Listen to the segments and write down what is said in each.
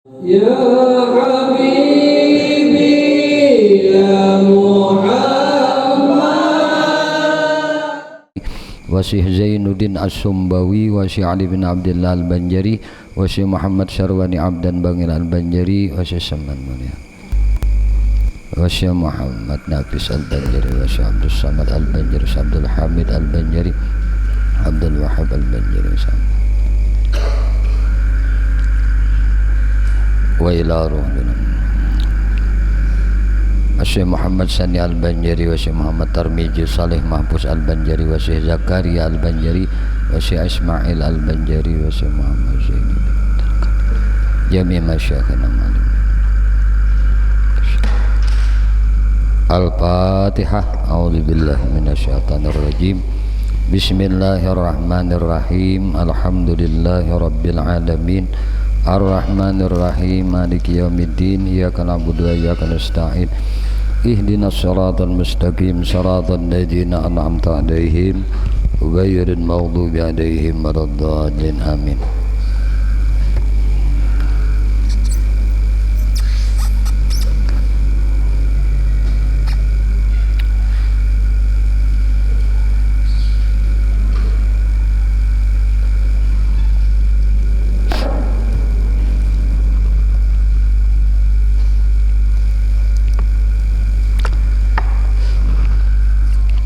Ya Habibi ya Muhammad wa Syekh Zainuddin As-Sumbawi wa Syekh Ali bin Abdullah Al-Banjari wa Syekh Muhammad Syarwani Abdan Bangil Al-Banjari wa Syekh Saman Mulia wa Syekh Muhammad Nafis Al-Banjari wa Syekh Abdul Samad Al-Banjari Syekh Abdul Hamid Al-Banjari Abdul Wahab Al-Banjari wa ila ruhina Syekh Muhammad Sani Al-Banjari wa Syekh Muhammad Tarmiji Saleh Mahfuz Al-Banjari wa Syekh Zakaria Al-Banjari wa Syekh Ismail Al-Banjari wa Syekh Muhammad Zaini jami' masyayikhina malim. Al-Fatihah. A'udzubillahi minasyaitonir rajim. Bismillahirrahmanirrahim. Alhamdulillahi rabbil alamin. Ar-Rahmanir Rahim. Maliki yaumiddin. Iyyaka na'budu wa iyyaka nasta'in. Ihdinas siratal mustaqim. Siratal ladzina an'amta 'alaihim ghairil maghdubi 'alaihim waladdallin. Amin.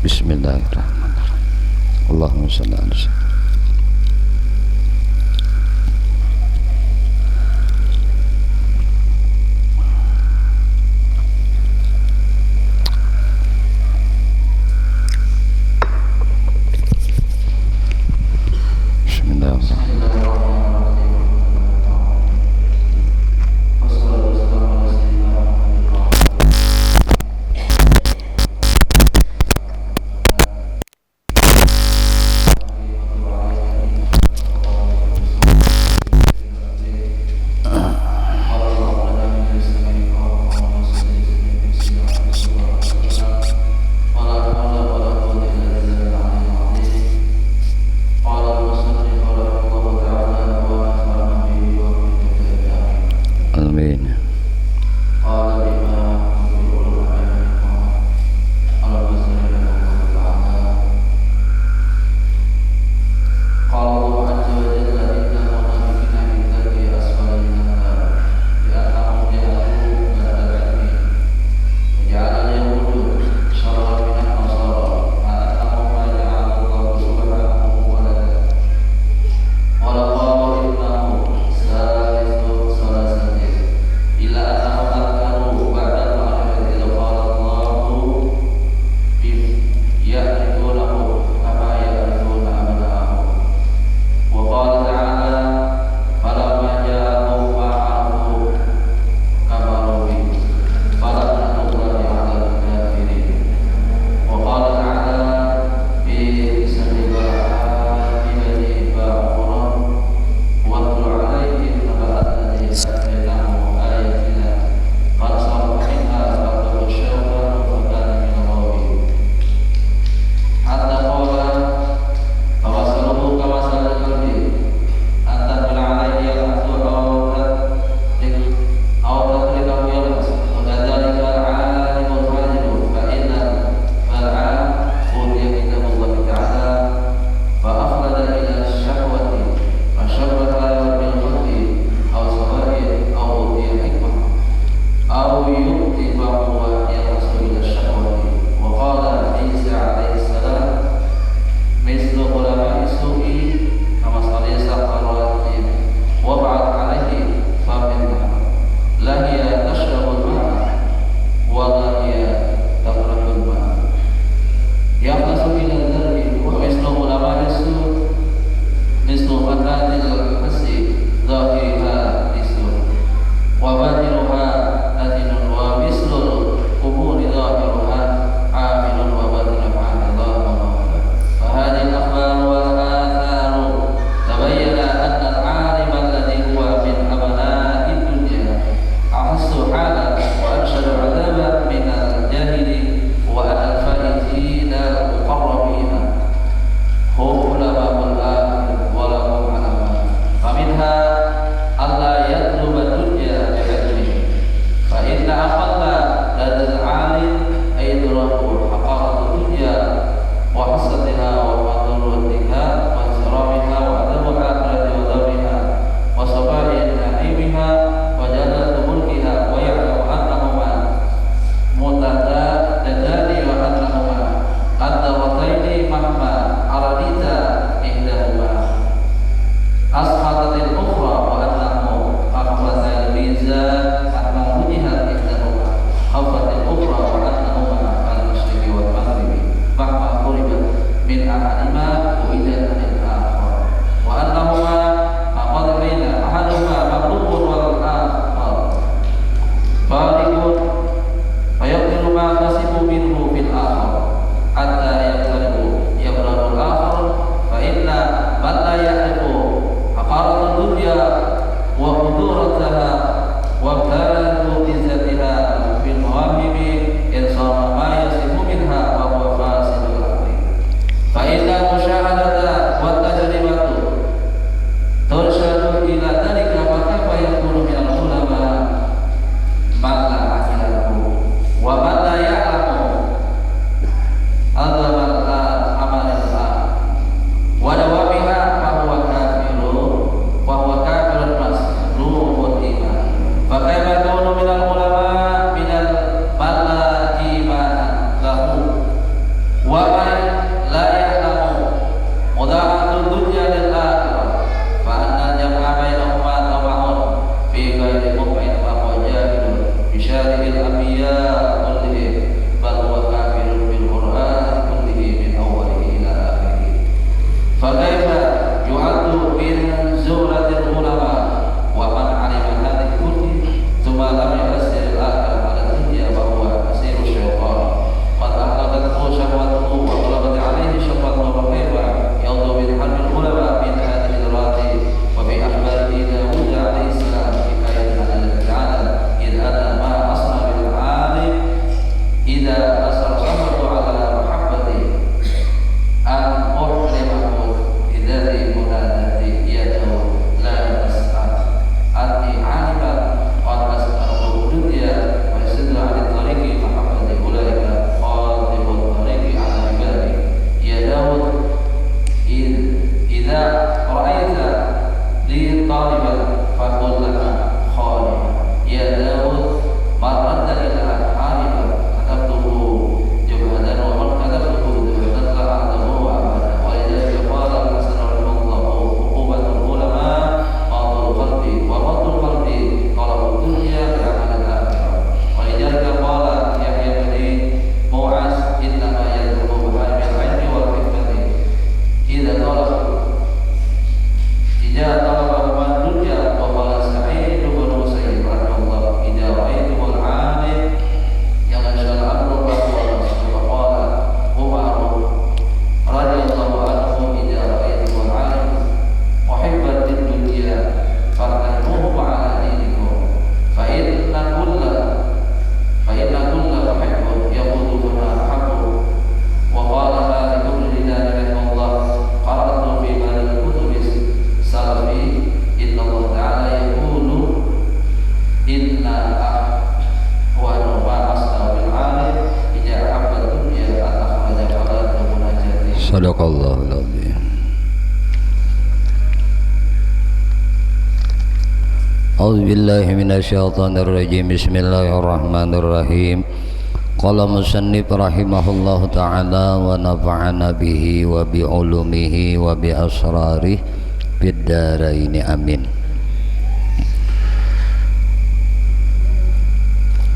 Bismillahirrahmanirrahim. Allahumma shalli ala sayyidina. Bismillahirrahmanirrahim. Sadaqallahul azim. A'udzu billahi minasyaitonir rajim. Bismillahirrahmanirrahim. Qala musannif rahimahullahu ta'ala wa nafa'ana bihi wa bi ulumihi wa bi asrarih fid dharain amin.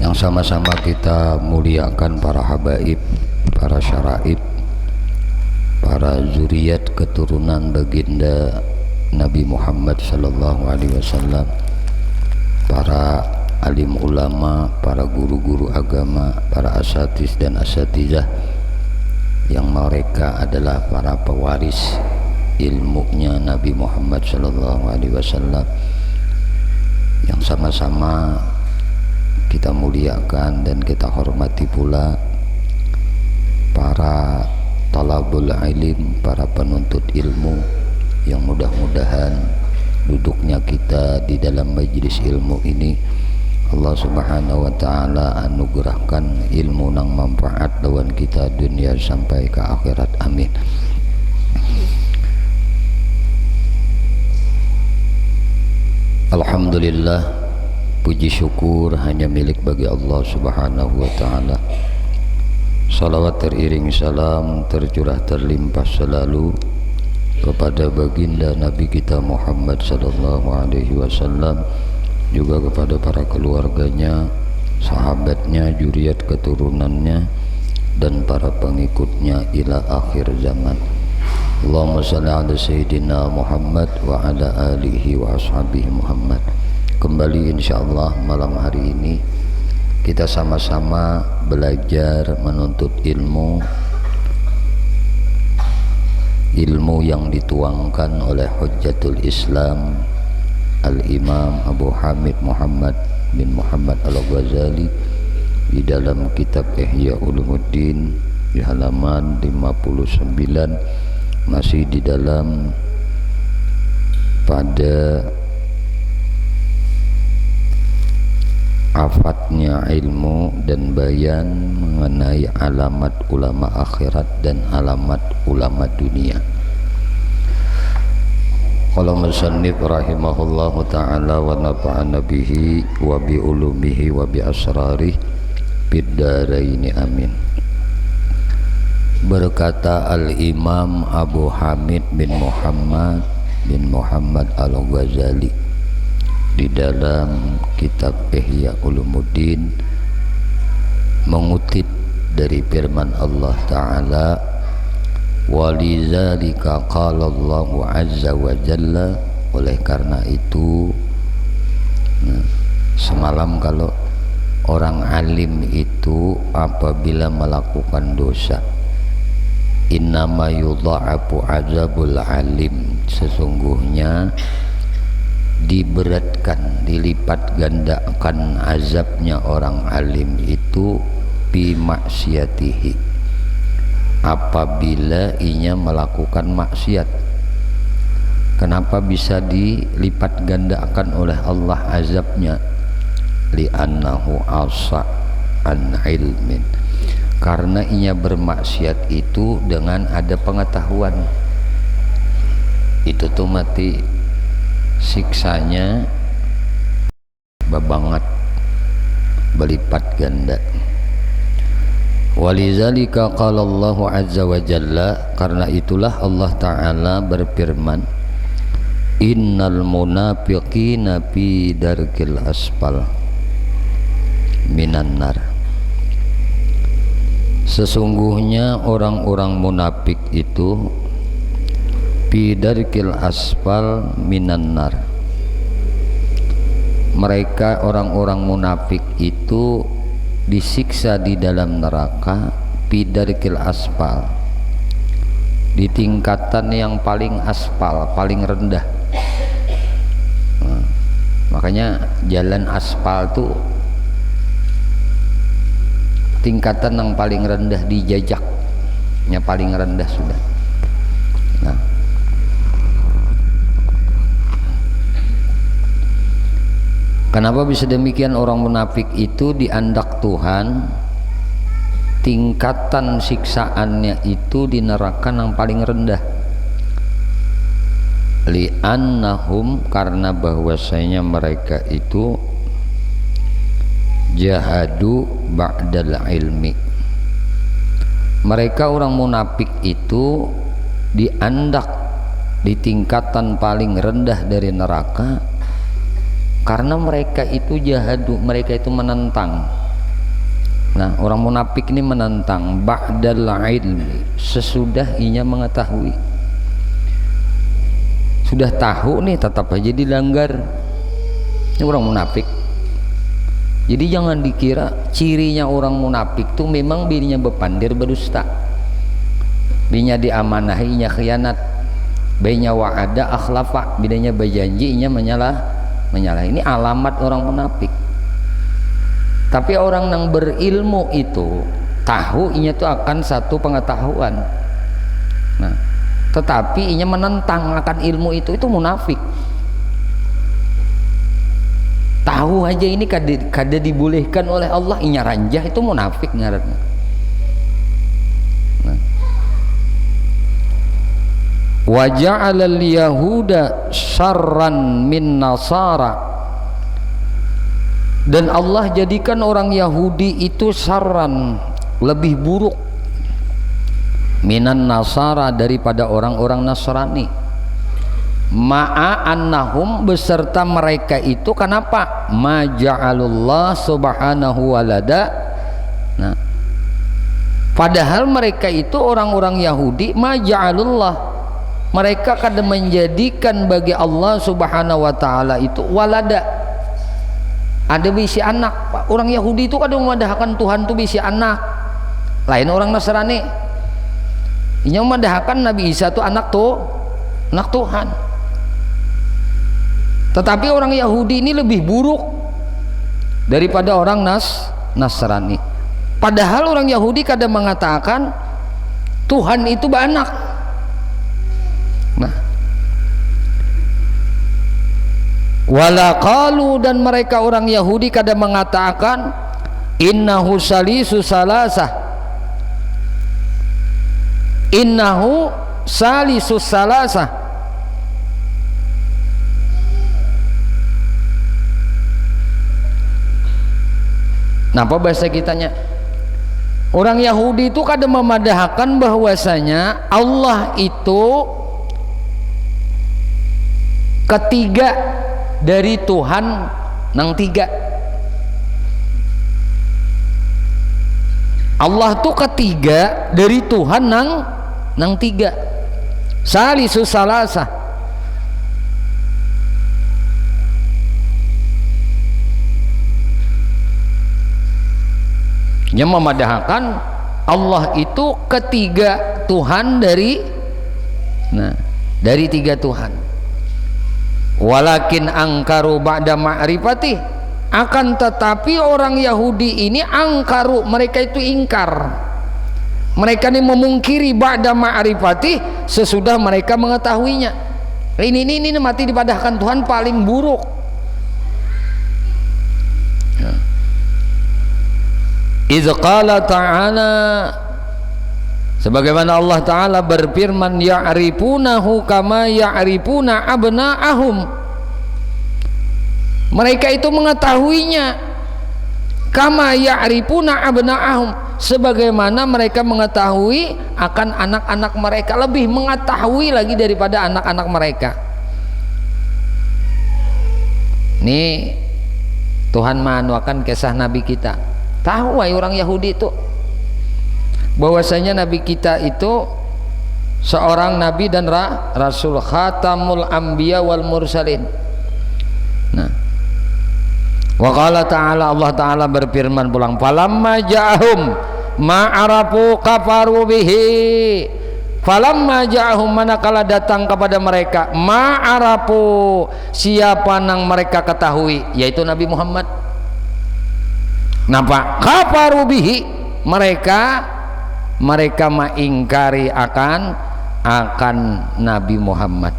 Yang sama-sama kita muliakan para habaib, para syaraib, para zuriat keturunan baginda Nabi Muhammad sallallahu alaihi wasallam, para alim ulama, para guru-guru agama, para asatiz dan asatizah yang mereka adalah para pewaris ilmunya Nabi Muhammad sallallahu alaihi wasallam, yang sama-sama kita muliakan dan kita hormati pula para talabul ilim, para penuntut ilmu yang mudah-mudahan duduknya kita di dalam majlis ilmu ini Allah subhanahu wa ta'ala anugerahkan ilmu nang manfaat lawan kita dunia sampai ke akhirat, amin. Alhamdulillah, puji syukur hanya milik bagi Allah subhanahu wa ta'ala. Salawat teriring salam tercurah terlimpah selalu kepada baginda Nabi kita Muhammad sallallahu alaihi wasallam, juga kepada para keluarganya, sahabatnya, juriat keturunannya dan para pengikutnya ila akhir zaman. Allahumma shalli ala sayyidina Muhammad wa ala alihi wa ashabihi Muhammad. Kembali insyaallah malam hari ini kita sama-sama belajar menuntut ilmu yang dituangkan oleh Hujjatul Islam Al-Imam Abu Hamid Muhammad bin Muhammad Al-Ghazali di dalam kitab Ihya Ulumuddin di halaman 59, masih di dalam pada afatnya ilmu dan bayan mengenai alamat ulama akhirat dan alamat ulama dunia. Qala musannif rahimahullahu ta'ala wa nafa'ana bihi wa bi ulumihi wa bi asrarih fid dharain amin. Berkata Al-Imam Abu Hamid bin Muhammad Al-Ghazali di dalam kitab Ihya Ulumuddin, mengutip dari firman Allah Ta'ala, walidzalika qala Allahu azza wa jalla. Oleh karena itu, semalam kalau orang alim itu apabila melakukan dosa, innama yudha'afu azabul alim, sesungguhnya diberatkan, dilipat gandakan azabnya orang alim itu bi maksiatihi, apabila inya melakukan maksiat. Kenapa bisa dilipat gandakan oleh Allah azabnya? Li'annahu asa an ilmin, karena inya bermaksiat itu dengan ada pengetahuan. Itu tuh mati siksanya babangat, berlipat ganda. Walizalika qala Allahu azza wa jalla, karena itulah Allah Ta'ala berfirman, innal munafiqina fi darkil asfal minan nar. Sesungguhnya orang-orang munafik itu bidarkil asfal minan nar, mereka orang-orang munafik itu disiksa di dalam neraka bidarkil asfal, di tingkatan yang paling aspal, paling rendah. Makanya jalan aspal tuh tingkatan yang paling rendah, di jejaknya paling rendah sudah. Nah, kenapa bisa demikian? Orang munafik itu diandak Tuhan tingkatan siksaannya itu di neraka yang paling rendah. Li'annahum, karena bahwasanya mereka itu jahadu ba'dal ilmi. Mereka orang munafik itu diandak di tingkatan paling rendah dari neraka karena mereka itu jahadu, mereka itu menentang. Nah, orang munafik ini menentang ba'dal ilmi, sesudah inya mengetahui. Sudah tahu nih tetap aja dilanggar. Ini orang munafik. Jadi jangan dikira cirinya orang munafik tuh memang dirinya bepandir berdusta, dirinya diamanahi nya khianat, bainya wa'ada akhlafa, bidanya berjanji nya menyalah. Ini alamat orang munafik. Tapi orang yang berilmu itu tahu inya tuh akan satu pengetahuan. Nah, tetapi inya menentang akan ilmu itu munafik. Tahu aja ini kada dibolehkan oleh Allah, inya ranjah, itu munafik ngaranna. Nah. Wa ja'ala al-yahuda syarran min nasara, dan Allah jadikan orang Yahudi itu syarran, lebih buruk, minan nasara, daripada orang-orang Nasrani. Ma'a annahum, beserta mereka itu kenapa? Ma ja'alullah subhanahu walada. Nah, padahal mereka itu orang-orang Yahudi, ma ja'alullah, mereka kada menjadikan bagi Allah subhanahu wa ta'ala itu walada, ada bisi anak. Orang Yahudi itu kada memadahkan Tuhan itu bisi anak. Lain orang Nasrani, ini memadahkan Nabi Isa itu anak Tuhan. Tetapi orang Yahudi ini lebih buruk daripada orang Nasrani. Padahal orang Yahudi kadang mengatakan Tuhan itu beranak. Nah, walaqalu, dan mereka orang Yahudi kadang mengatakan innahu salisu salasah, innahu salisu salasah. Napa bahasa kitanya? Orang Yahudi itu kadang memadahkan bahwasanya Allah itu ketiga dari Tuhan nang tiga. Allah tuh ketiga dari Tuhan nang tiga. Salisu salasah. Yang memadahkan Allah itu ketiga Tuhan dari tiga Tuhan. Walakin angkaru ba'da ma'rifati, akan tetapi orang Yahudi ini angkaru, mereka itu ingkar, mereka ini memungkiri ba'da ma'rifati, sesudah mereka mengetahuinya. Ini mati dipadahkan Tuhan paling buruk. Idz qala ta'ala, sebagaimana Allah Ta'ala berfirman, ya'rifunahu kama ya'rifuna abna'ahum, mereka itu mengetahuinya kama ya'rifuna abna'ahum, sebagaimana mereka mengetahui akan anak-anak mereka, lebih mengetahui lagi daripada anak-anak mereka. Nih Tuhan manuakan kisah Nabi kita. Tahu wahai orang Yahudi itu bahwasanya Nabi kita itu seorang Nabi dan Rasul, khatamul anbiya wal mursalin. Nah, wa qala ta'ala, Allah Ta'ala berfirman pulang, falamma ja'ahum ma'arafu kafaru bihi, falamma ja'ahum, manakala datang kepada mereka ma'arafu, siapa nang mereka ketahui, yaitu Nabi Muhammad. Napa? Kafaru bihi, mereka mengingkari akan Nabi Muhammad.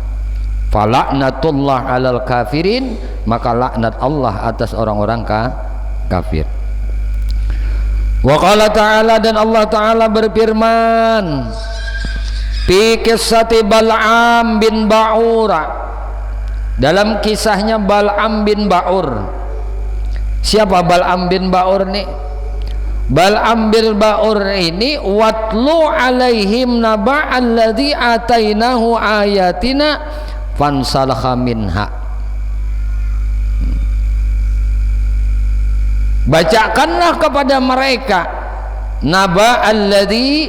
Falaknatullah alal kafirin, maka laknat Allah atas orang-orang kafir. Wa qala ta'ala, dan Allah Ta'ala berfirman fi qissati Bal'am bin Ba'ura, dalam kisahnya Bal'am bin Ba'ur. Siapa Bal'am bin Ba'ur nih? Bal'am bin Ba'ur ini watlu alaihim naba' alladhi atainahu ayatina fansalakha minha. Bacakanlah kepada mereka naba alladhi,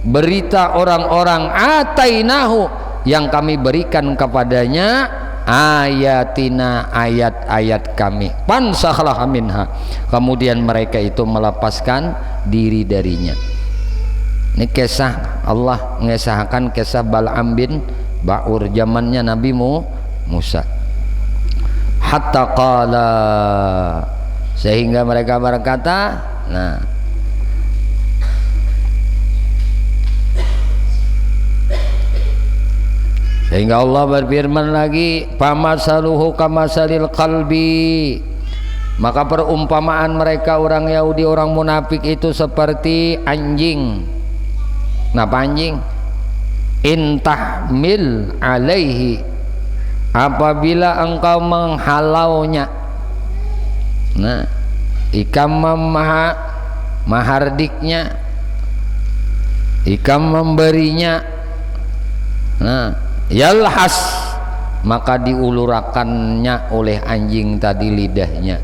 berita orang-orang atainahu, yang kami berikan kepadanya ayatina, ayat-ayat kami, fansakhlaha minha, kemudian mereka itu melepaskan diri darinya. Ini kisah Allah mengisahkan kisah Bal'am bin Ba'ur zamannya Nabi Musa. Hatta qala, sehingga mereka berkata, nah, sehingga Allah berfirman lagi, famasaluhu kamasalil qalbi, maka perumpamaan mereka orang Yahudi, orang munafik itu seperti anjing. Kenapa anjing? Intahmil alaihi, apabila engkau menghalaunya. Nah, ikam mahardiknya, ikam memberinya. Nah, yalhas, maka diulurakannya oleh anjing tadi lidahnya,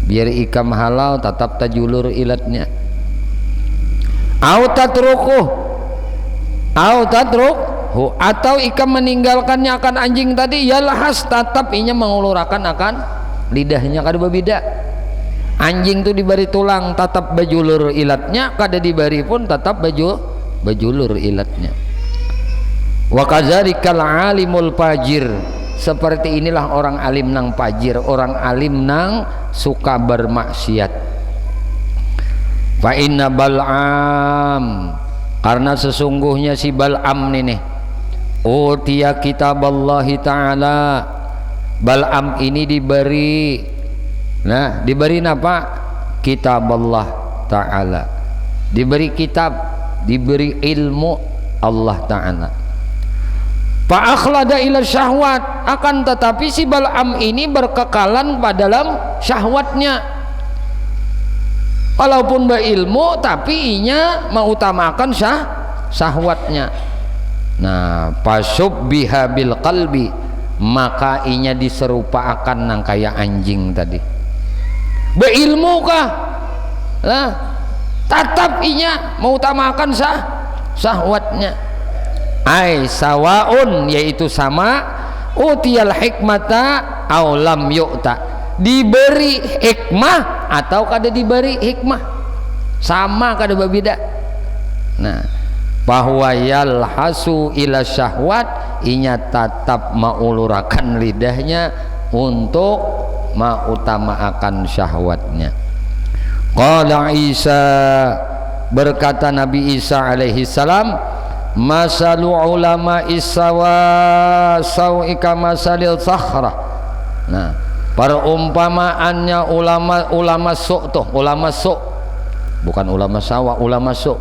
biar ikam halal tetap tajulur ilatnya. Au tatrukhu, atau ikam meninggalkannya akan anjing tadi, yalhas, tetap inya mengulurakan akan lidahnya. Kada berbeda, anjing itu diberi tulang tetap bajulur ilatnya, kada diberi pun tetap bajulur ilatnya. Wa kadzzalikal alimul fajir, seperti inilah orang alim nang fajir, orang alim nang suka bermaksiat. Fa inna Bal'am, karena sesungguhnya si Bal'am ini utiya kitaballahi ta'ala, Bal'am ini diberi, nah, diberi apa? Kitab Allah Ta'ala, diberi kitab, diberi ilmu Allah Ta'ala. Fa'akhlada ila syahwat, akan tetapi si Bal'am ini berkekalan pada dalam syahwatnya. Walaupun berilmu tapi inya mengutamakan syahwatnya. Nah, fasubbiha bil qalbi, maka inya diserupakan nang kaya anjing tadi. Beilmu kah? Nah, tetap inya mengutamakan syahwatnya. Ai sawaun, yaitu sama, utiyal hikmata aw lam yu'ta, diberi hikmah atau kada diberi hikmah, sama kada berbeda. Nah, bahwa yalhasu ila syahwat, inya tetap maulurakan lidahnya untuk mautamakan syahwatnya. Qala Isa, berkata Nabi Isa alaihi salam, masalu ulama isawa sau'ika masalil sakhra. Nah, perumpamaannya ulama su' tuh, ulama su', bukan ulama sawa, ulama su'.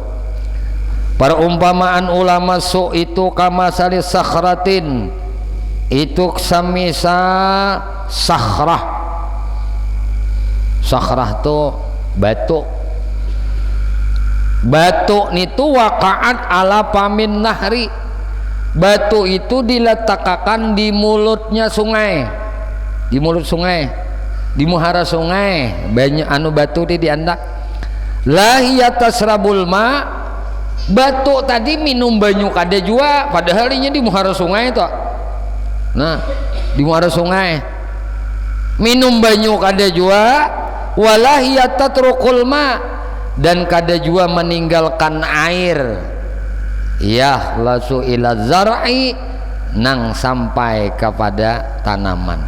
Perumpamaan ulama su' itu kamasalil sakhratin, itu samisa sakhrah. Sakhrah tuh batu. Batu itu waqa'at ala pamin nahri, batu itu diletakkan di mulutnya sungai, di mulut sungai, di muhara sungai, banyak anu batu di diandak. Lahiyatasrabul ma, batu tadi minum banyu kada jua, padahal ini di muhara sungai itu. Nah, di muhara sungai minum banyu kada jua, walahiyatatrukul ma, dan kada jua meninggalkan air, ya lasu ila zar'i, nang sampai kepada tanaman.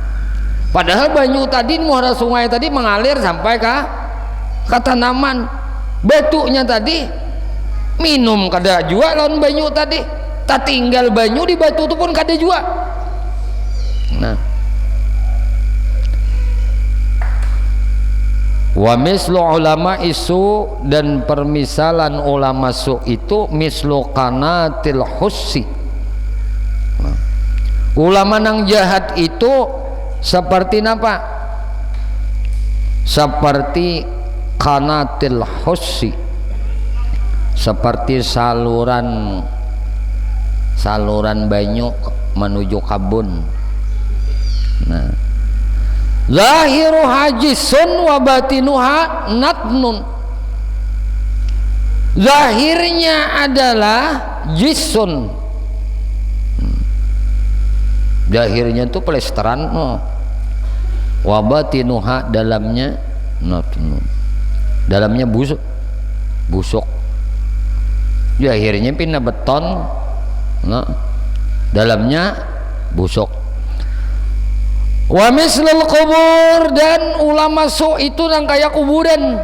Padahal banyu tadi muara sungai tadi mengalir sampai ke tanaman. Batunya tadi minum kada jua lawan banyu tadi, tak tinggal banyu di batu itu pun kada jua. Nah, Wa mislu ulama isu, dan permisalan ulama su itu mislu qanatil hussi. Ulama nang jahat itu seperti apa? Seperti qanatil hussi, seperti saluran banyu menuju kabun. Nah, zahiruha jisun wa batinuha natnun. Zahirnya adalah jisun, zahirnya itu plesteran, wa batinuha dalamnya natnun, dalamnya busuk. Zahirnya pindah beton, dalamnya busuk. Wa mislul kubur, dan ulama su itu nang kaya kuburan.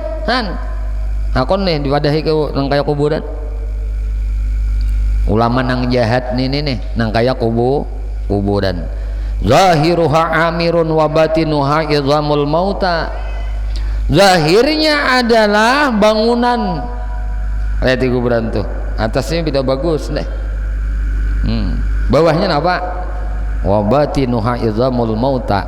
Akon nih diwadahi ke nang kaya kuburan. Ulama nang jahat nih nang kaya kuburan. Zahiruha amirun wa batinuha idhamul mauta. Zahirnya adalah bangunan. Lihat di kuburan tuh, atasnya tidak bagus deh. Bawahnya apa? Wa batinuha idhamul mauta.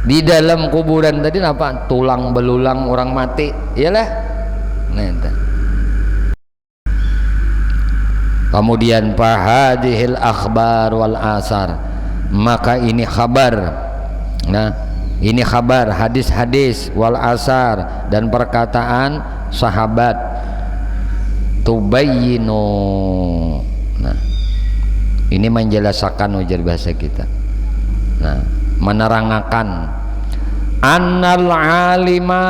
Di dalam kuburan tadi apa? Tulang belulang orang mati. Iyalah. Nah, kemudian fahadihil akhbar wal asar, maka ini khabar. Nah, ini khabar, hadis-hadis wal asar, dan perkataan sahabat tubayyinu. Nah, ini menjelaskan ujar bahasa kita. Nah, menerangkan annal alima,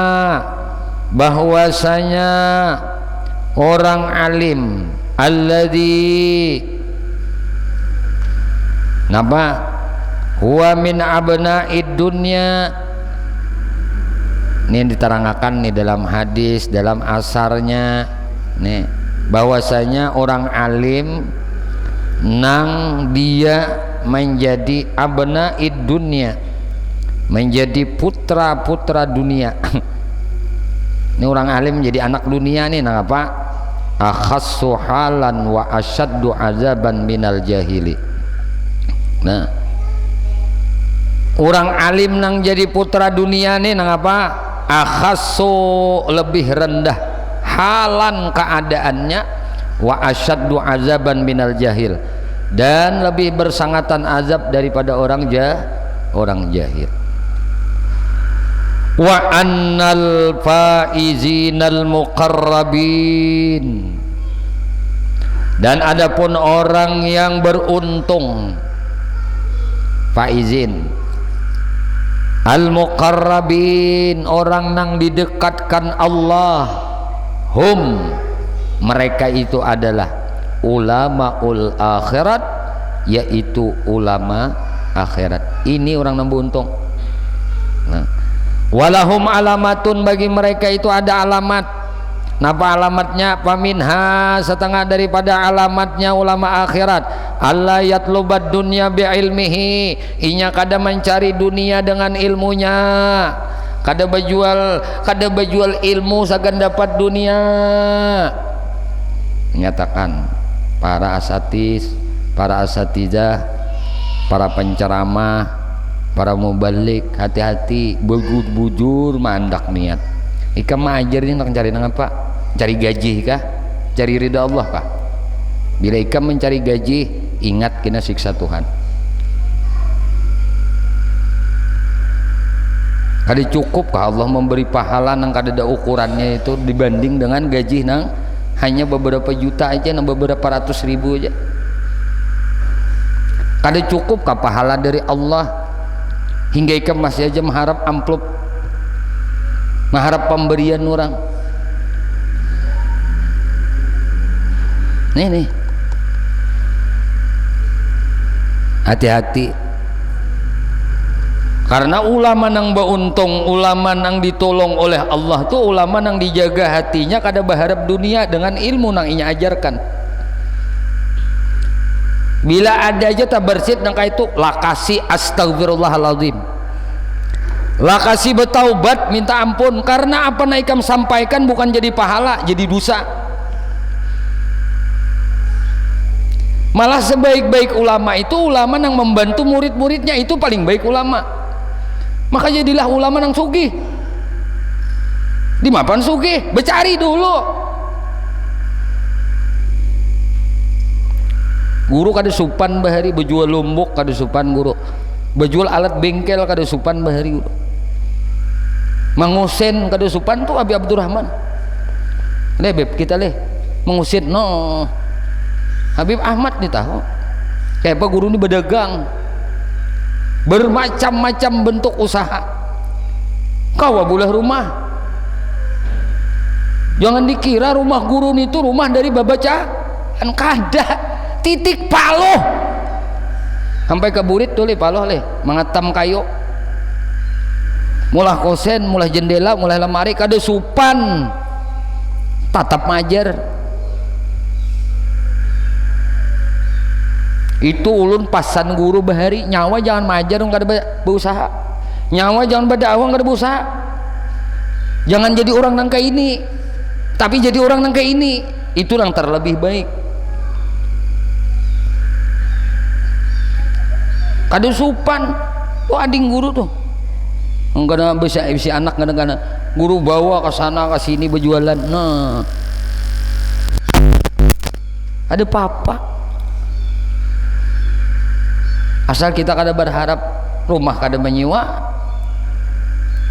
bahwasanya orang alim, alladzi napa huwa min abna'id dunya. Ini diterangkan nih dalam hadis, dalam asarnya nih, bahwasanya orang alim nang dia menjadi abna'id dunya, menjadi putra-putra dunia. Ini orang alim jadi anak dunia nih, nang apa? Akhassu halan wa asyaddu azaban minal jahili. Nah, orang alim nang jadi putra dunia nih nang apa? Akhassu, lebih rendah halan keadaannya, wa asyaddu azaban minal jahil, dan lebih bersangatan azab daripada orang jahil. Wa annal faizinal muqarrabin, dan adapun orang yang beruntung, faizin al muqarrabin, orang nang didekatkan Allah, hum, mereka itu adalah ulamaul akhirat, yaitu ulama akhirat. Ini orang nang beruntung. Nah, walahum alamatun, bagi mereka itu ada alamat. Napa alamatnya? Paminha, setengah daripada alamatnya ulama akhirat, alla yatlubad dunya bi'ilmihi, inya kada mencari dunia dengan ilmunya, kada berjual ilmu sagan dapat dunia. Menyatakan para asatidzah, para penceramah, para mubalik, hati-hati, bujur mandak niat. Ika mah ajar ini nak cari nang apa? Cari gaji kah? Cari ridha Allah kah? Bila ika mencari gaji, ingat kena siksa Tuhan. Kada cukup kah Allah memberi pahala nang kada ada ukurannya itu dibanding dengan gaji nang hanya beberapa juta aja, nang beberapa ratus ribu aja. Kada cukup kah pahala dari Allah hingga ika masih aja mengharap amplop, mengharap pemberian orang. Nih hati-hati, karena ulama nang beruntung, ulama nang ditolong oleh Allah tuh ulama nang dijaga hatinya kada berharap dunia dengan ilmu nang inya ajarkan. Bila ada aja tabarsit nang itu lakasi astagfirullahaladzim, Lakasi bertaubat minta ampun, karena apa na ikam sampaikan bukan jadi pahala, jadi dosa. Malah sebaik-baik ulama itu ulama yang membantu murid-muridnya, itu paling baik ulama. Maka jadilah ulama yang sugih. Di mapan sugih, becari dulu. Guru kada supan bahari bejual lombok, kada supan guru. Bejual alat bengkel kada supan bahari guru. Mangusen kada supan tuh Abi Abdurrahman. Le beb kita le mengusin no. Habib Ahmad nih tahu. Kayak apa guru ini berdagang. Bermacam-macam bentuk usaha. Kau abulah rumah. Jangan dikira rumah guru itu rumah dari babaca. Kan kada. Titik paloh. Sampai ke burit tuh le paloh le, mengatam kayu. Mulah kosen, mulah jendela, mulah lemari kada supan. Tatap majar. Itu ulun pasan guru bahari, nyawa jangan majar kada berusaha. Nyawa jangan berdakwah kada berusaha. Jangan jadi orang nang kayak ini. Tapi jadi orang nang kayak ini, itu yang terlebih baik. Kada supan tuh ading guru tuh. Enggak ada bisa anak kadang-kadang guru bawa ke sana ke sini berjualan. Nah, ada papa. Asal kita kada berharap rumah kada menyewa,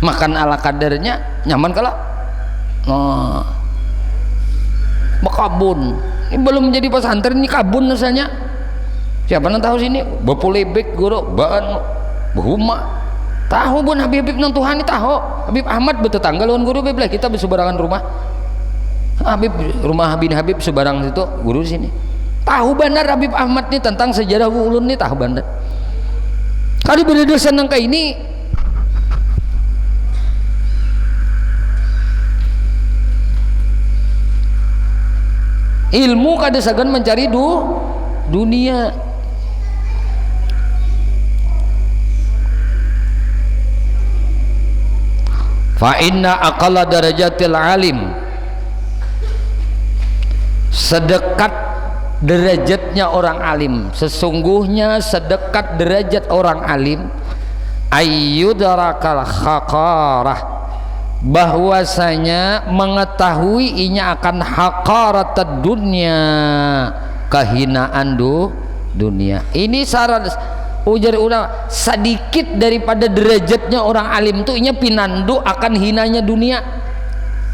makan ala kadarnya, nyaman kala. Nah, bakabun. Ini belum menjadi pesantren, ini kabun rasanya. Siapa yang tahu sini? Bapulebek guru, baan, bahuma. Tahu pun Habib nang Tuhan ini tahu. Habib Ahmad bertetangga lawan guru bebelah, kita bersebarangan rumah. Habib rumah Habib sebarang situ guru sini. Tahu benar Habib Ahmad ini tentang sejarah ulun ini tahu benar. Kali berdosa nang kayak ini. Ilmu kada sagan mencari dunia. Fa inna aqalla darajatil alim, sedekat derajatnya orang alim, sesungguhnya sedekat derajat orang alim, ayyudrakal haqarah, bahwasanya mengetahui inya akan haqaratad dunya, kehinaan dunia. Ini syarat ujar ulama, sedikit daripada derajatnya orang alim tuh inya pinandu akan hinanya dunia.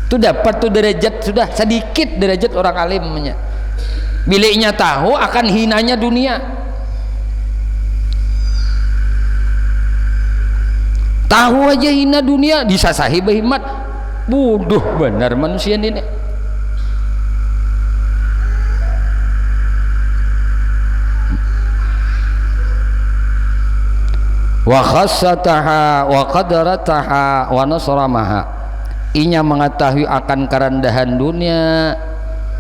Tuh dapat tuh derajat, sudah sedikit derajat orang alimnya. Bila inya tahu akan hinanya dunia. Tahu aja hina dunia disasahi bahimat. Bodoh benar manusia ini. Wa khassataha wa qadarataha wa nasramaha, inya mengetahui akan kerendahan dunia,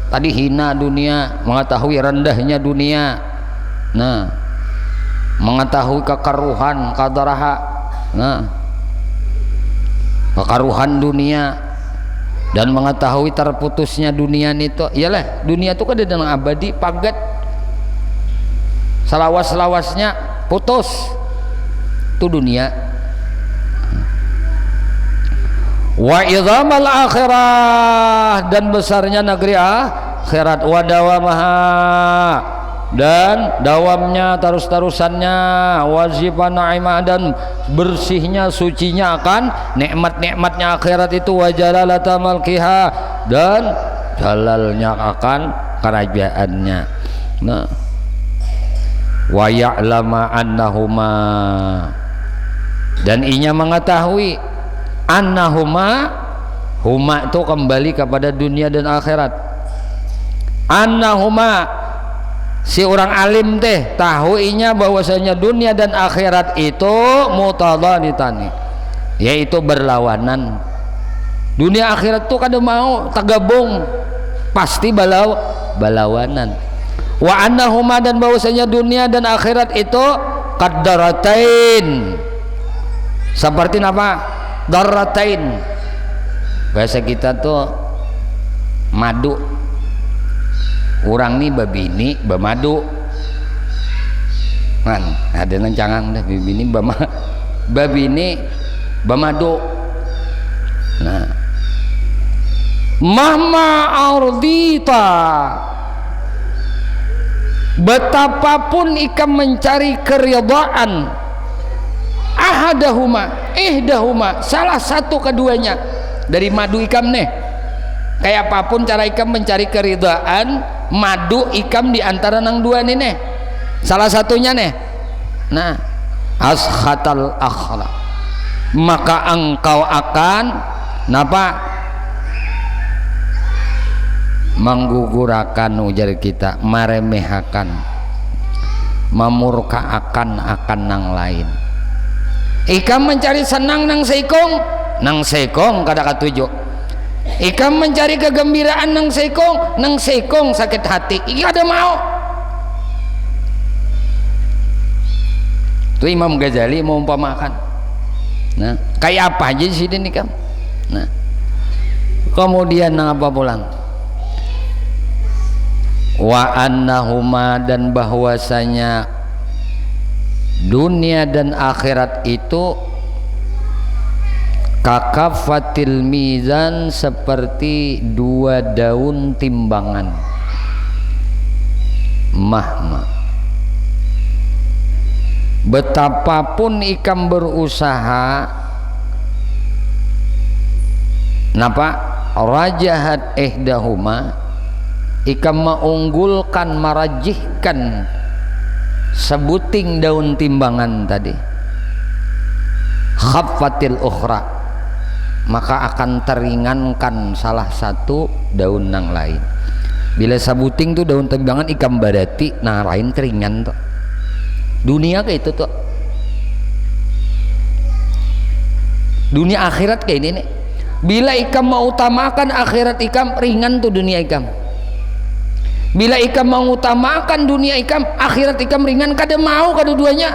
tadi hina dunia, mengetahui rendahnya dunia. Nah, mengetahui kekaruhan qadaraha, nah, kekaruhan dunia, dan mengetahui terputusnya dunia itu. Iyalah dunia itu kan ada abadi pagat, selawas-selawasnya putus. Itu dunia. Wa idzamal akhirah, dan besarnya negeri akhirat. Wa dawamaha, dan dawamnya terus-terusannya. Wazifah naimah, dan bersihnya sucinya akan nikmat-nikmatnya akhirat itu. Wa jalalata malkiha, dan jalalnya akan kerajaannya. Nah, wa ya'lama annahuma, dan inya mengetahui annahuma, huma itu kembali kepada dunia dan akhirat. Annahuma, si orang alim teh tahu inya bahwasanya dunia dan akhirat itu mutadhanitani, yaitu berlawanan. Dunia akhirat tuh kada mau tergabung, pasti balawanan. Wa annahuma, dan bahwasanya dunia dan akhirat itu qaddaratain, seperti apa? Darratain, bahasa kita tuh madu, orang nih babini bamadu kan, ada nang cangang dah babini babini bamadu. Nah, mahma ardita, betapapun ikam mencari keridhaan, ahadahuma ihdahuma, salah satu keduanya dari madu ikam nih, kayak apapun cara ikam mencari keridhaan, madu ikam di antara nang dua nih salah satunya nih. Nah, askhatal akhlak, maka engkau akan napa menggugurakan, ujar kita, meremehakan, memurkaakan akan nang lain. Ikam mencari senang nang seikong kada katuju. Ikam mencari kegembiraan nang seikong sakit hati, iki ada mau. Itu Imam Ghazali mau umpamakan. Nah, kayak apa aja sih ini kam? Nah, kemudian apa pulang? Wa annahuma, dan bahwasanya dunia dan akhirat itu kakafatil mizan, seperti dua daun timbangan. Mahma, betapapun ikam berusaha napa rajahat ihdahuma, ikam mengunggulkan, marajihkan sebuting daun timbangan tadi, khaffatil ukhra, maka akan teringankan salah satu daun nang lain. Bila sabuting tuh daun timbangan ikam badati, nah lain teringan tuh. Dunia kayak itu tuh, dunia akhirat kayak ini nih. Bila ikam mau utamakan akhirat ikam, ringan tuh dunia ikam. Bila ikam mau utamakan dunia ikam, akhirat ikam ringan, kada mau kedua-duanya.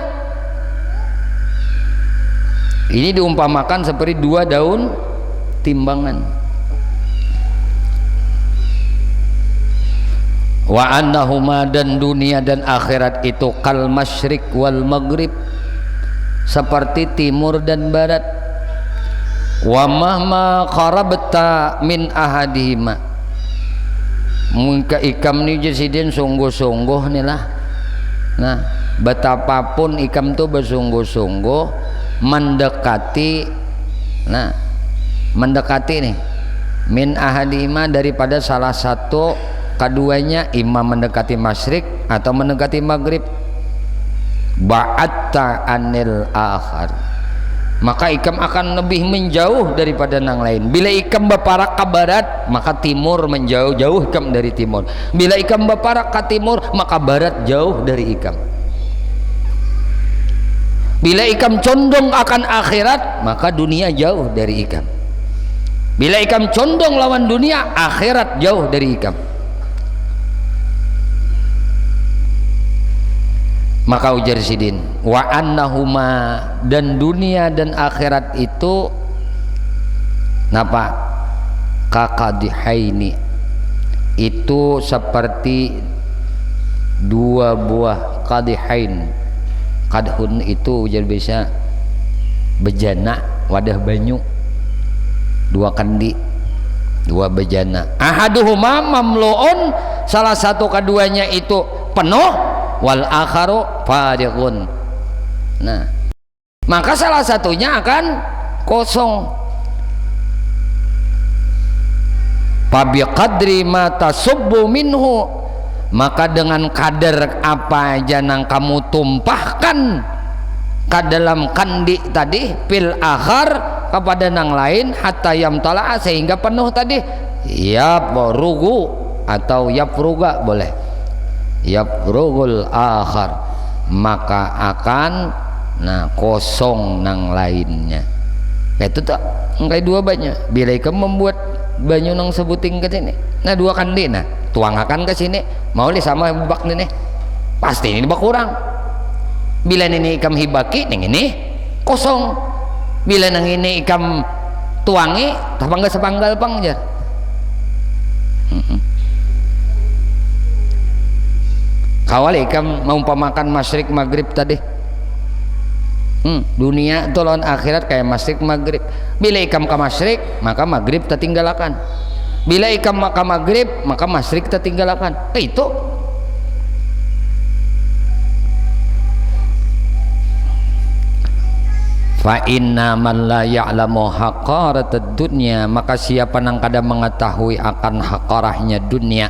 Ini diumpamakan seperti dua daun timbangan. Wa annahuma, dan dunia dan akhirat itu kal masyrik wal maghrib, seperti timur dan barat. Wa mahma qarabta min ahadihima, muka ikam ni jasidin sungguh-sungguh nih lah. Nah, betapapun ikam tuh bersungguh-sungguh mendekati, nah mendekati nih min ahadihima, daripada salah satu keduanya, imam mendekati masyrik atau mendekati maghrib, ba'atta anil akhar, maka ikam akan lebih menjauh daripada nang lain. Bila ikam berparak ke barat, maka timur menjauh, jauh ikam dari timur. Bila ikam berparak ke timur, maka barat jauh dari ikam. Bila ikam condong akan akhirat, maka dunia jauh dari ikam. Bila ikam condong lawan dunia, akhirat jauh dari ikam. Maka ujar sidin, wa annahuma, dan dunia dan akhirat itu napa kakadihaini, itu seperti dua buah kadihain. Kadhun itu ujar bisa bejana, wadah banyu, dua kandi, dua bejana. Ahaduhuma mamluun, salah satu keduanya itu penuh, wal akharu farighun. Nah, maka salah satunya akan kosong. Fabi qadri ma tasubbu minhu, maka dengan kadar apa aja nang kamu tumpahkan ke dalam kandi tadi, fil akhar, kepada nang lain, hatta yamtala, sehingga penuh tadi, yabrugu atau yafruga boleh, yabrugul akhar, maka akan nah kosong nang lainnya. Itu tak engkai dua banyak. Bila ikam membuat banyu nang sebuting ke sini, nah dua kandi, nah tuangakan ke sini, mau li sama bak ini, pasti ini berkurang. Bila ini ikam hibaki, ning ini kosong. bila nang ini ikam tuangi tapangga sepanggal pangjar. Kawal ikam mau pamakan masyrik maghrib tadi. Dunia itu lawan akhirat kayak masyrik maghrib. Bila ikam ke masyrik maka maghrib tertinggalakan. Bila ikam maka maghrib maka masyrik tertinggalakan. Itu fa inna man la ya'lamu haqaratad dunya, maka siapa yang kada mengetahui akan hakarahnya dunia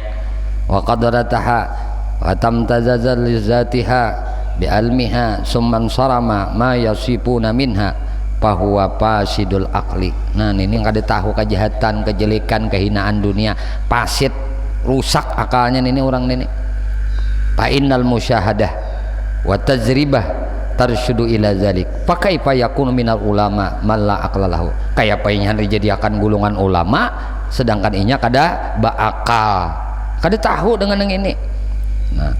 wa qadarataha wa tamtazazal lizatiha bi almiha summan sarama ma yasifuna minha fahuwa fasidul aqli. Nah ini kada tahu kejahatan, kejelekan, kehinaan dunia, pasit, rusak akalnya ini orang ini. Fa innal musyahadah wa tajribah tarshudu ila zalik. Pakai pa yakunu minal ulama malla aqlalahu. Kayak payanya jadi akan gulungan ulama sedangkan inya kada baakal, kada tahu dengan yang ini. Nah,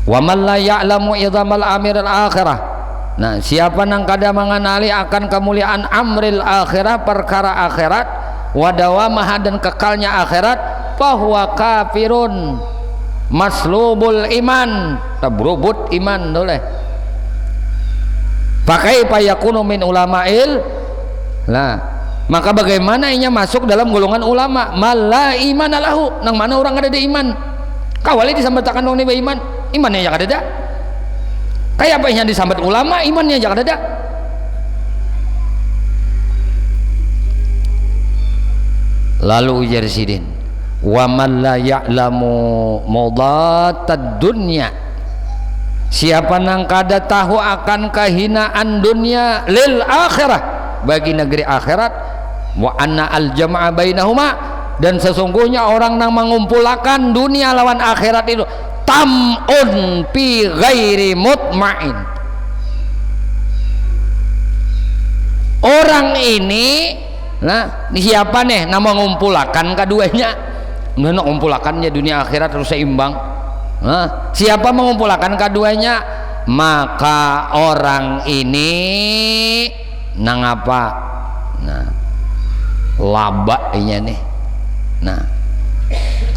wa man la ya'lamu idzamal amril akhirah. Nah, siapa nang kada mengenali akan kemuliaan amril akhirah, perkara akhirat, wa dawamaha dan kekalnya akhirat, fahuwa kafirun maslubul iman, tabrubut iman boleh. Pakai payakunu min ulama'il lah, maka bagaimana inya masuk dalam golongan ulama malla iman lahu, nang mana orang ada iman. Kawali disambatakan dong nih iman, imannya yang ada. Kayak apa yang disambat ulama, imannya yang ada. Lalu ujar sidin wa man la ya'lamu mudatad dunya, siapa nang kada tahu akan kehinaan dunia lil akhirah, bagi negeri akhirat, wa anna al jama'a bainahuma, dan sesungguhnya orang nang mengumpulkan dunia lawan akhirat itu tam'un fi ghairi mutmain. Orang ini nah siapa nih nang mengumpulkan keduanya, nang mengumpulkannya dunia akhirat harus seimbang. Nah, siapa mengumpulkan keduanya, maka orang ini nang apa? Nah, laba nih. Nah,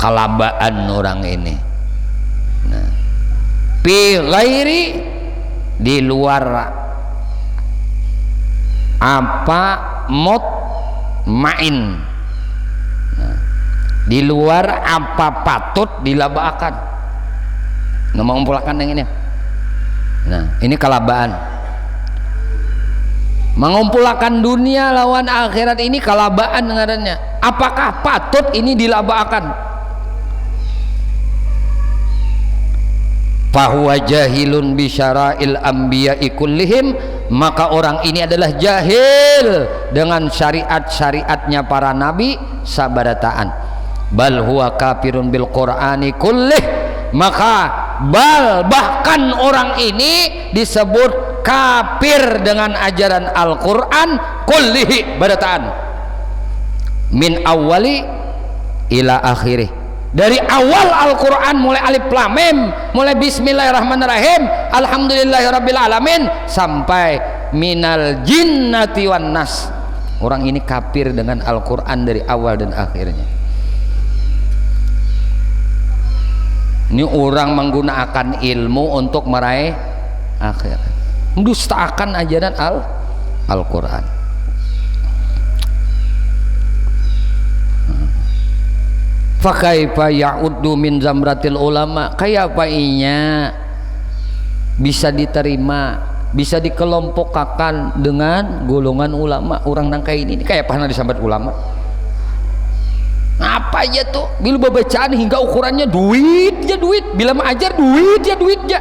kalabaan orang ini. Nah, fi ghairi, di luar apa mutmain. Nah, di luar apa patut dilabaakan. Nggak mengumpulkan yang ini. Nah ini kalabaan, mengumpulkan dunia lawan akhirat ini kalabaan dengarannya. Apakah patut ini dilabaakan? Fahuwa jahilun bisyara'il anbiya'i kullihim, maka orang ini adalah jahil dengan syariat-syariatnya para nabi sabarataan. Bal huwa kafirun bil qur'ani kullih, maka bahkan orang ini disebut kafir dengan ajaran Al-Quran kullihi barataan, min awali ila akhirih, dari awal Al-Quran mulai alif lam mim, mulai bismillahirrahmanirrahim alhamdulillahirabbil alamin sampai minal jinnati wan nas. Orang ini kafir dengan Al-Quran dari awal dan akhirnya. Ini orang menggunakan ilmu untuk meraih akhirat, mendustakan ajaran Al-Quran. Fakaifa ya'uddu min zamratil ulama, kayak apa inya bisa diterima, bisa dikelompokkan dengan golongan ulama. Orang nangka ini kayak pernah disambat ulama. Apa aja tuh, bila bacaan hingga ukurannya duit ya duit, bila mengajar duit ya duit ya.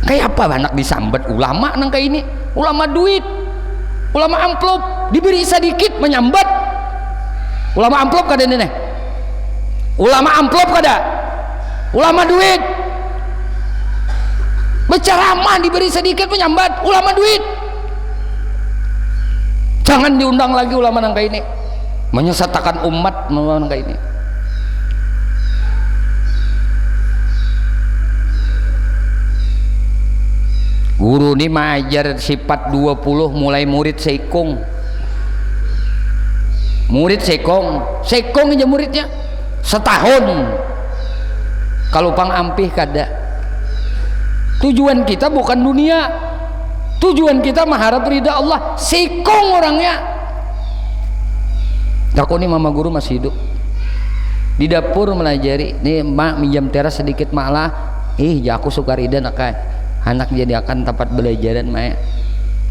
Kayak apa anak disambat ulama nangka ini? Ulama duit, ulama amplop, diberi sedikit menyambat. Ulama amplop kada nih? Ulama amplop kada? Ulama duit, berceramah diberi sedikit menyambat. Ulama duit. Jangan diundang lagi ulama nangka ini, menyesatkan umat nangka ini. Guru ini mengajar sifat 20 mulai murid sekong. Murid sekong aja muridnya setahun. Kalau pang ampih kada. Tujuan kita bukan dunia. Tujuan kita mengharap ridha Allah. Sekong orangnya. Aku nih mama guru masih hidup. Di dapur melajari. Nih mak minjam teras sedikit malah. Ya aku suka ridha anak jadi akan tempat belajaran maya.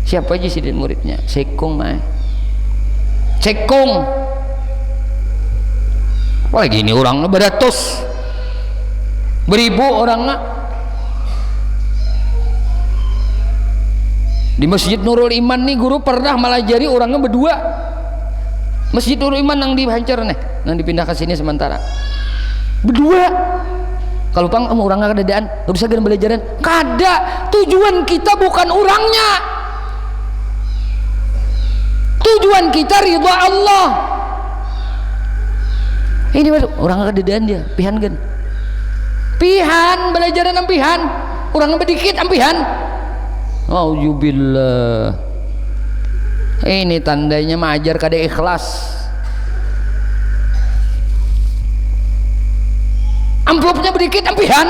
Siapa aja sih muridnya? Sekong maya. Sekong. Apalagi ini orang beratus. Beribu orangnya. Di Masjid Nurul Iman nih guru pernah melajari orangnya berdua. Masjid Nurul Iman yang dihancur nih, yang dipindah ke sini sementara. Berdua. Kalau pang kamu orangnya kedadaan, gak bisa gak belajaran. Kada. Tujuan kita bukan orangnya. Tujuan kita ridha Allah. Ini orangnya kedadaan dia, pihan kan. Pihan belajaran ampihan. Orangnya sedikit ampihan. Auzubillah. Ini tandanya mengajar kada ikhlas. Amplopnya sedikit ampihan.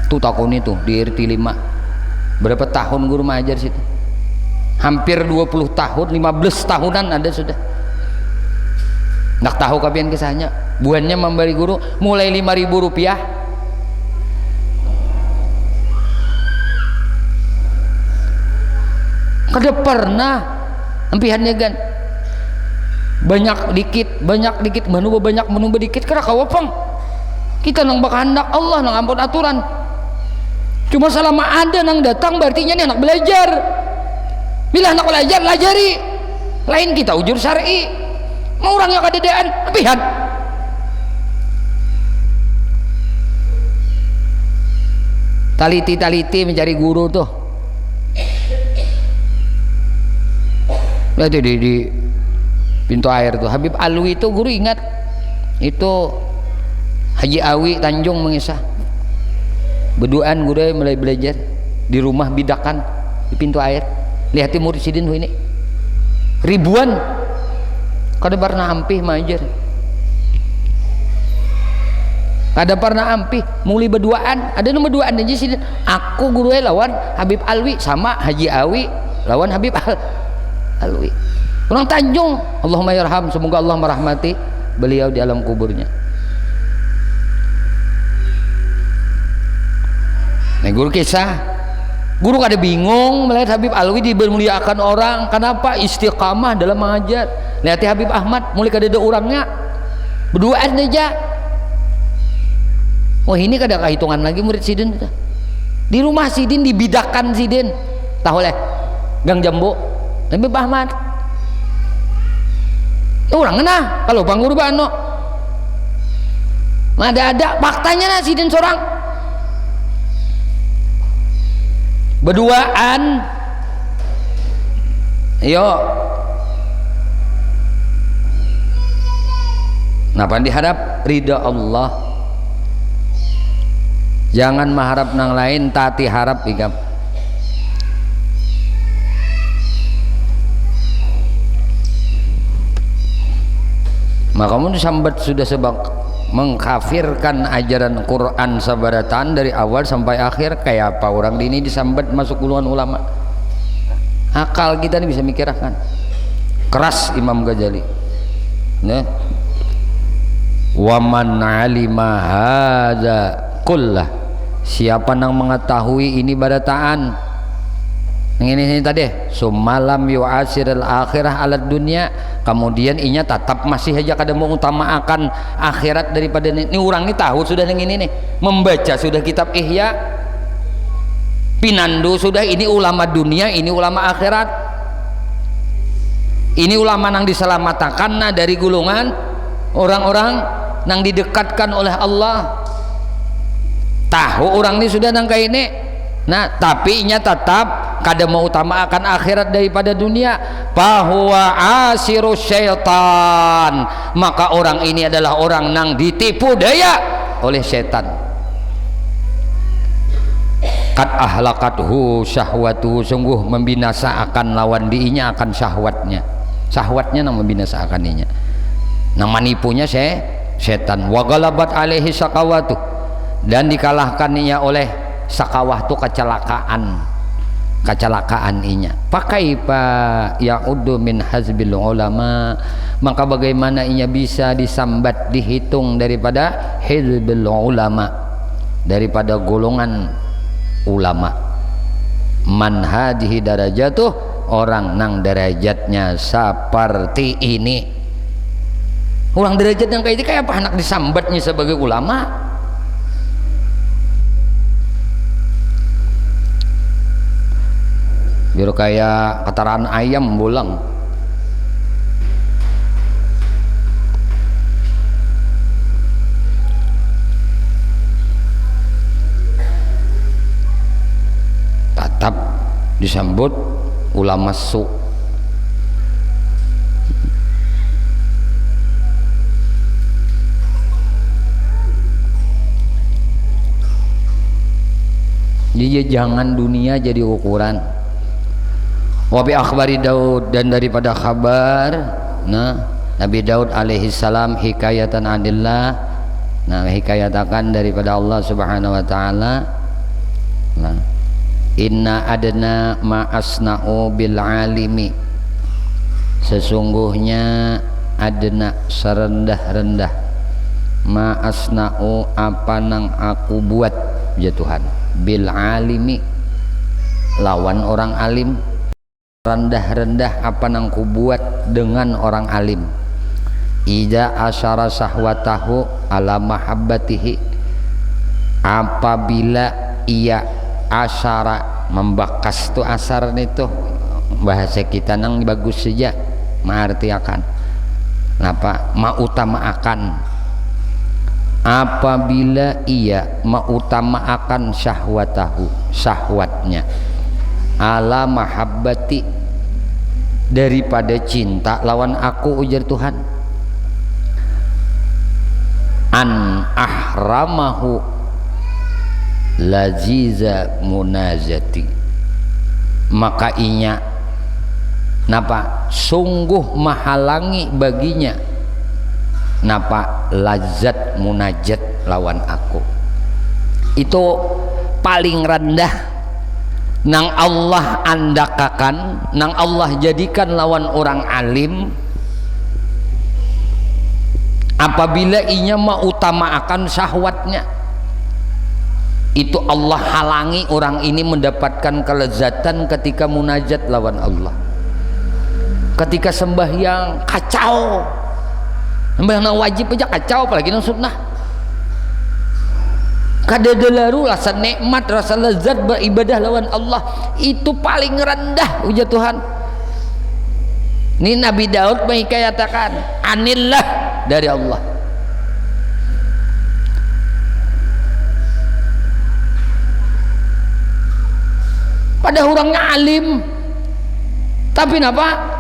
Tuh takun itu di RT 5. Berapa tahun guru mengajar situ? Hampir 20 tahun, 15 tahunan ada sudah. Nggak tahu kapan kisahnya. Buannya memberi guru mulai 5.000 rupiah. Kada pernah ampihannya kan banyak dikit menu dikit kira kawapang kita nang bakahandak Allah nang ampun aturan. Cuma selama ada nang datang berarti nya anak belajar. Bila anak belajar lajari lain kita ujur syar'i. Mau orangnya kadadaan ampihan. Taliti mencari guru tuh. Itu di pintu air tuh Habib Alwi itu guru ingat itu Haji Awi Tanjung mengisah berduaan guru mulai belajar di rumah bidakan di pintu air lihat murid sidin ini ribuan kada pernah ampih majer kada pernah ampih mulai berduaan ada nomor berduaan aja sidin aku guru lawan Habib Alwi sama Haji Awi lawan Habib Alwi orang Tanjung. Allahumma yarham, semoga Allah merahmati beliau di alam kuburnya. Nah guru kisah guru kada bingung melihat Habib Alwi dibermuliakan orang. Kenapa? Istiqamah dalam mengajar. Lihat Habib Ahmad mulai kada ada orangnya berduaan aja. Wah ini kada kehitungan lagi murid sidin di rumah sidin dibidakan sidin tahu leh Gang Jambu Habib Ahmad orang kena kalau bang guru bano ada faktanya nah sidin seorang berduaan yo napa diharap ridha Allah jangan mengharap nang lain tati harap ikam. Maka kamu disambat sudah sebab mengkafirkan ajaran Quran sabaratan dari awal sampai akhir. Kayak apa orang ini disambat masuk puluhan ulama. Akal kita ini bisa mikirkan. Keras Imam Ghazali. Nah. Wa man alima hadza kullah. Siapa yang mengetahui ini barataan ini tadi sumalam yu'asiril akhirah alat dunia kemudian inya tetap masih aja kada mau utamakan akhirat daripada ini orang ini tahu sudah yang ini nih membaca sudah kitab Ihya pinandu sudah ini ulama dunia ini ulama akhirat ini ulama yang diselamatkan dari gulungan orang-orang yang didekatkan oleh Allah tahu orang ini sudah nang kayak ini. Nah tapi inya tetap kada mau utamakan akhirat daripada dunia. Bahwa asiru syaitan, maka orang ini adalah orang yang ditipu daya oleh setan. Kad ahlakathu syahwatu, sungguh membinasa akan lawan diinya akan syahwatnya nang membinasa akan diinya, nang manipunya setan. Wa galabat alaihi sakawatu, dan dikalahkannya oleh sakawah tu kecelakaan inya. Pakai pa ya'uddu min hazbil ulama, maka bagaimana inya bisa disambat, dihitung daripada hizbil ulama, daripada golongan ulama. Man hadhihi darajatuh, orang nang derajatnya seperti ini. Orang derajat yang kayak ini kayak apa anak disambatnya sebagai ulama? Biar kayak kataran ayam bolang. Tetap disambut ulama su. Jadi jangan dunia jadi ukuran. Wa bi akhbari Daud, dan daripada kabar Nabi Daud alaihi salam hikayatan adillah, hikayatakan daripada Allah subhanahu wa ta'ala. Inna adna ma asna'u bil alimi, sesungguhnya adna serendah-rendah, ma asna'u apa nang aku buat ya Tuhan, bil alimi lawan orang alim, rendah-rendah apa nang ku buat dengan orang alim. Ida asyara sahwatahu ala mahabbatihi, apabila ia asyara membakas tu asar itu bahasa kita nang bagus saja mengartiakan apa mautamakan, apabila ia mautamakan syahwatahu syahwatnya ala mahabbati daripada cinta lawan aku, ujar Tuhan, an ahramahu laziza munazati, maka inya napa sungguh menghalangi baginya napa lazat munajat lawan aku. Itu paling rendah nang Allah andakakan, nang Allah jadikan lawan orang alim, apabila inya mengutamakan syahwatnya, itu Allah halangi orang ini mendapatkan kelezatan ketika munajat lawan Allah. Ketika sembahyang kacau, sembahyang wajib aja kacau, apalagi nang sunnah. Kadadalaru rasa nikmat, rasa lezat beribadah lawan Allah itu paling rendah, ujar Tuhan. Ini Nabi Daud mengikayatakan anillah, dari Allah. Pada orangnya alim, tapi napa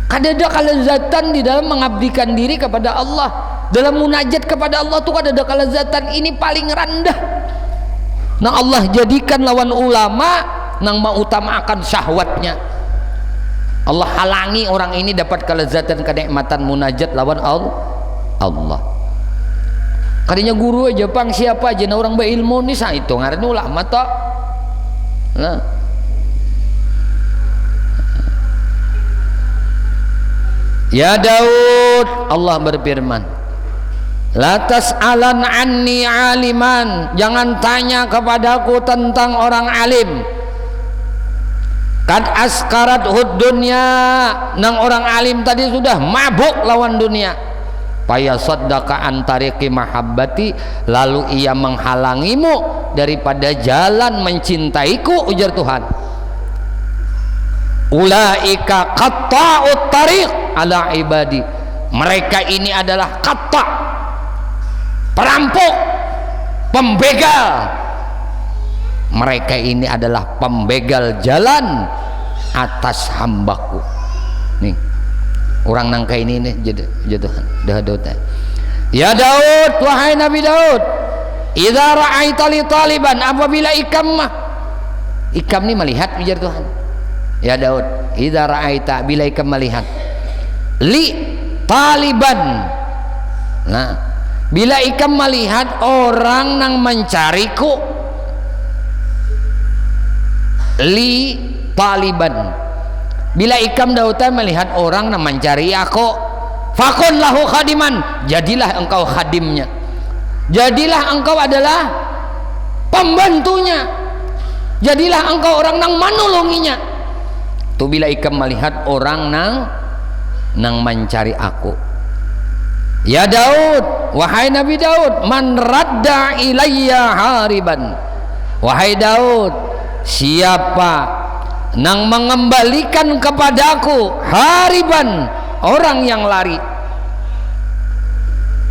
kadada kelezatan di dalam mengabdikan diri kepada Allah, dalam munajat kepada Allah tuh kadada kelezatan ini paling rendah. Nang Allah jadikan lawan ulama nang mengutamakan syahwatnya, Allah halangi orang ini dapat kelezatan kenikmatan munajat lawan Allah. Kadinya guru aja pang siapa aja orang berilmu nih sah itu ngaran ulama toh. Nah, ya Daud, Allah berfirman, la tas'alan anni aliman, jangan tanya kepadaku tentang orang alim. Kad askarat hud dunya, nang orang alim tadi sudah mabuk lawan dunia. Paya saddaka antariqi mahabbati, lalu ia menghalangimu daripada jalan mencintaiku, ujar Tuhan. Ulaika qatta'ut tariq ala ibadi, mereka ini adalah qatta', perampok, pembegal. Mereka ini adalah pembegal jalan atas hambaku. Nih orang nangka ini nih Daud. Ya Daud, wahai Nabi Daud, idza ra'aita li taliban, apabila ikam ini melihat, ujar Tuhan ya Daud, idza ra'aita, bila ikam melihat li taliban, nah bila ikam melihat orang nang mencariku, li taliban, bila ikam Daud melihat orang nang mencari aku, fakun lahu khadiman, jadilah engkau khadimnya, jadilah engkau adalah pembantunya, jadilah engkau orang nang menolonginya. Tuh bila ikam melihat orang nang mencari aku. Ya Daud, wahai Nabi Daud, man radda ilayya hariban, wahai Daud, siapa nang mengembalikan kepadaku hariban, orang yang lari,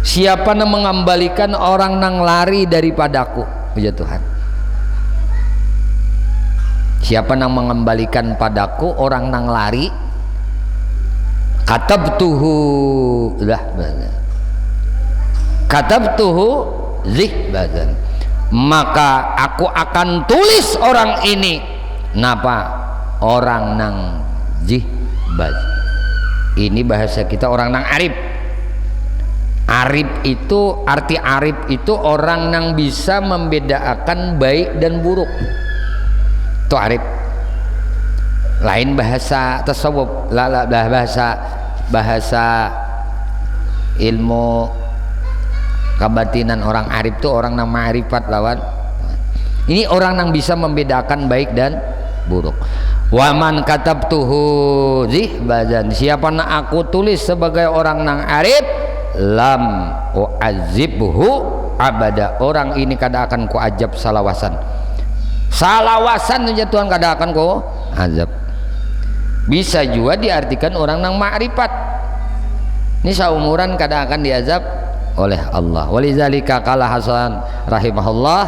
siapa nang mengembalikan orang nang lari daripadaku, ya Tuhan, siapa nang mengembalikan padaku orang nang lari, katabtuhu zihbadan, maka aku akan tulis orang ini napa, orang nang zihbad. Ini bahasa kita orang nang arif. Arif itu, arti arif itu orang nang bisa membedakan baik dan buruk, itu arif. Lain bahasa tasawuf, bahasa ilmu kebatinan. Orang arif itu orang nang ma'rifat lawan. Ini orang nang bisa membedakan baik dan buruk. Wa man katabtuhu zihbadan, siapa nang aku tulis sebagai orang nang arif, lam u'azibhu abada, orang ini kada akan ku ajab salawasan. Salawasan saja Tuhan kada akan ku azab. Bisa juga diartikan orang nang ma'rifat, ini saumuran kada akan diazab oleh Allah. Walizalika qala Hasan rahimahullah,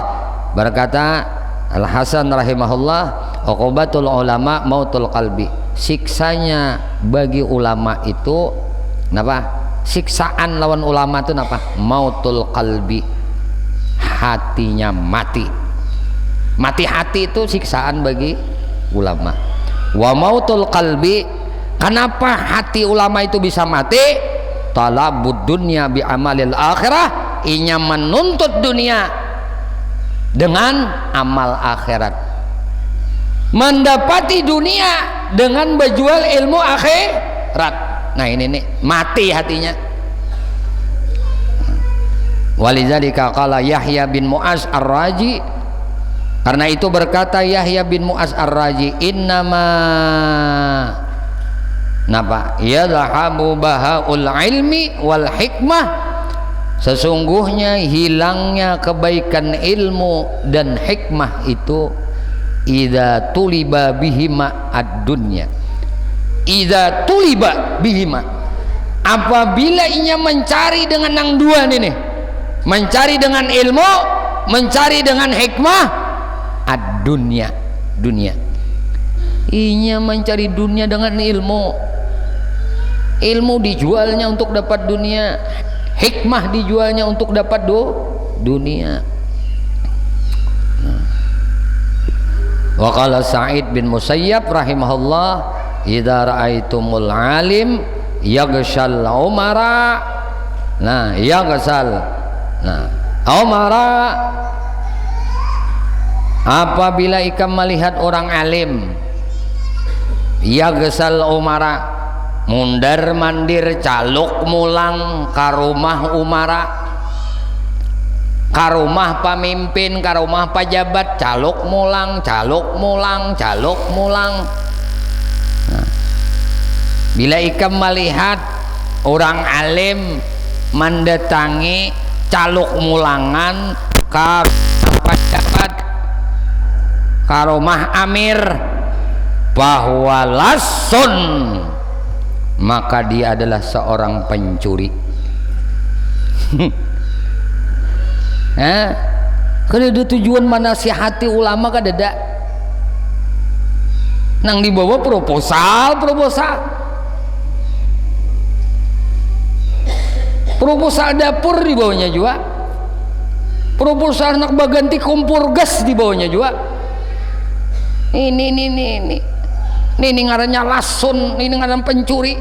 berkata Al Hasan rahimahullah, uqubatul ulama mautul qalbi, siksanya bagi ulama itu napa? Siksaan lawan ulama itu napa? Mautul qalbi, hatinya mati. Mati hati itu siksaan bagi ulama. Wa mautul qalbi, kenapa hati ulama itu bisa mati? Talabud dunya bi amalil akhirah, inya menuntut dunia dengan amal akhirat, mendapati dunia dengan berjual ilmu akhirat. Nah ini nih, mati hatinya. Walidzalika qala Yahya bin Mu'az Ar-Raji, karena itu berkata Yahya bin Mu'az Ar-Raji, innama napa yadhabu bahaul ilmi wal hikmah, sesungguhnya hilangnya kebaikan ilmu dan hikmah itu idza tuliba bihima ad-dunya, idza tuliba bihima, apabila inya mencari dengan yang dua nih, mencari dengan ilmu, mencari dengan hikmah, ad-dunya, dunia, inya mencari dunia dengan ilmu, ilmu dijualnya untuk dapat dunia, hikmah dijualnya untuk dapat dunia. Wa qala Sa'id bin Musayyab rahimahullah, idza ra'aitumul alim yaghshal umara, nah yaghsal, nah umara, apabila ikam melihat orang alim, yaghsal umara, mundar mandir caluk mulang karumah umara, karumah pemimpin, karumah pejabat, caluk mulang, caluk mulang, caluk mulang. Nah, bila ikam melihat orang alim mendatangi caluk mulangan, karumah pejabat, karumah amir, bahwa lasun, maka dia adalah seorang pencuri. Kada ada tujuan menasihati ulama, kada ada. Nang dibawa proposal dapur dibawanya juga, proposal nak baganti kompor gas di bawahnya juga. Ini ngarannya lason, ini ngarannya pencuri.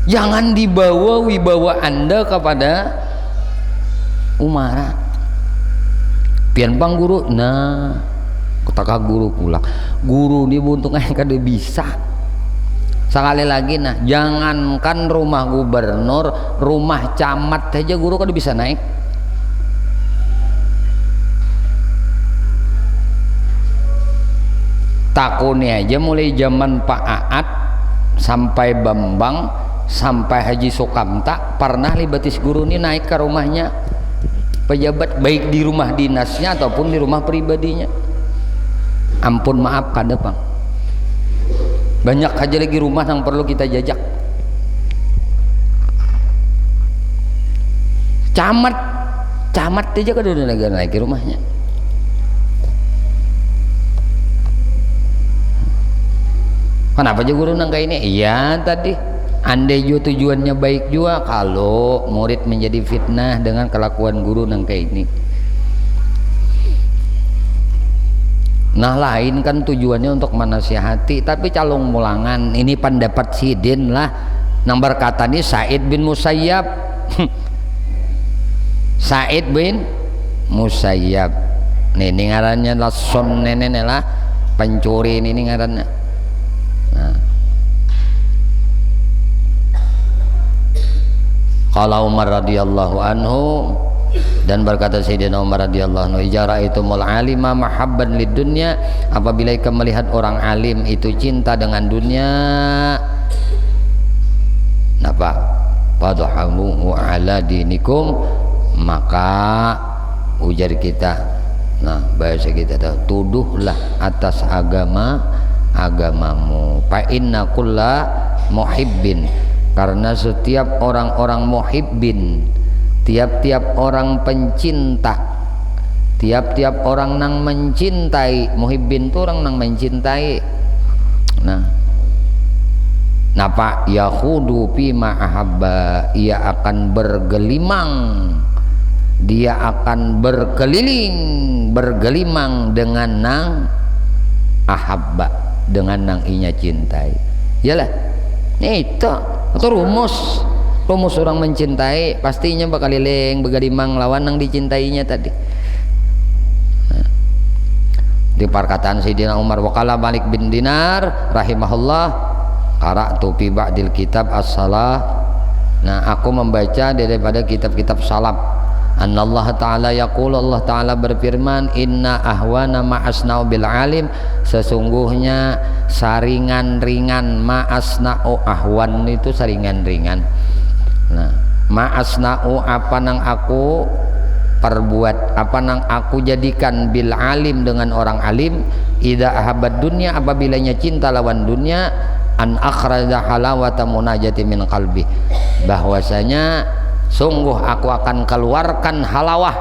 Jangan dibawa wibawa Anda kepada umara. Pian bang guru, nah kata guru pula, guru ini buntungnya kada bisa. Sekali lagi nah, jangankan rumah gubernur, rumah camat aja guru kada bisa naik. Takutnya aja mulai zaman Pak Aat sampai Bambang sampai Haji Sukamta pernah libatis guru ini naik ke rumahnya pejabat, baik di rumah dinasnya ataupun di rumah pribadinya. Ampun maaf kada Bang, banyak aja lagi rumah yang perlu kita jajak. Camat aja kada udah naik ke rumahnya. Kenapa aja guru nangka ini? Iya tadi andai juga tujuannya baik juga, kalau murid menjadi fitnah dengan kelakuan guru nangka ini. Nah lain kan tujuannya untuk menasihati, tapi calon mulangan ini pendapat sidin lah nang berkata ini Said bin Musayyab. Said bin Musayyab nih ngarannya lah son nenek lah pencuri ini ngarannya. Nah. Kalau Umar radhiyallahu anhu dan berkata Sayyidina Umar radhiyallahu anhu, ijara itu mul alima mahabban lid dunya, apabila kamu melihat orang alim itu cinta dengan dunia, napa fadhamu ala dinikum, maka ujar kita, nah bahasa kita tuduhlah atas agamamu. Fa inna kulla muhibbin, karena setiap orang-orang muhibbin, tiap-tiap orang pencinta, tiap-tiap orang nang mencintai, muhibbin itu orang nang mencintai. Nah napa yahudu fima ahabba, ia akan bergelimang, dia akan bergelimang dengan nang ahabba, dengan nang inya cintai. Yalah itu rumus orang mencintai, pastinya bakal lileng begelimang lawan nang dicintainya tadi. Nah, di perkataan Sayyidina Umar, waqala Malik bin Dinar rahimahullah, qara'tu fi ba'dil kitab as-salah, nah aku membaca daripada kitab-kitab salaf, annallahu ta'ala yaqul, Allah ta'ala berfirman, inna ahwana ma'asna'u bil alim, sesungguhnya saringan ringan, ma'asna'u ahwan itu saringan ringan. Nah ma'asna'u apa nang aku perbuat, apa nang aku jadikan bil alim dengan orang alim, idza ahabad dunya, apabilanya cinta lawan dunia, an akhraja halawata munajati min qalbi, bahwasanya sungguh aku akan keluarkan halawah,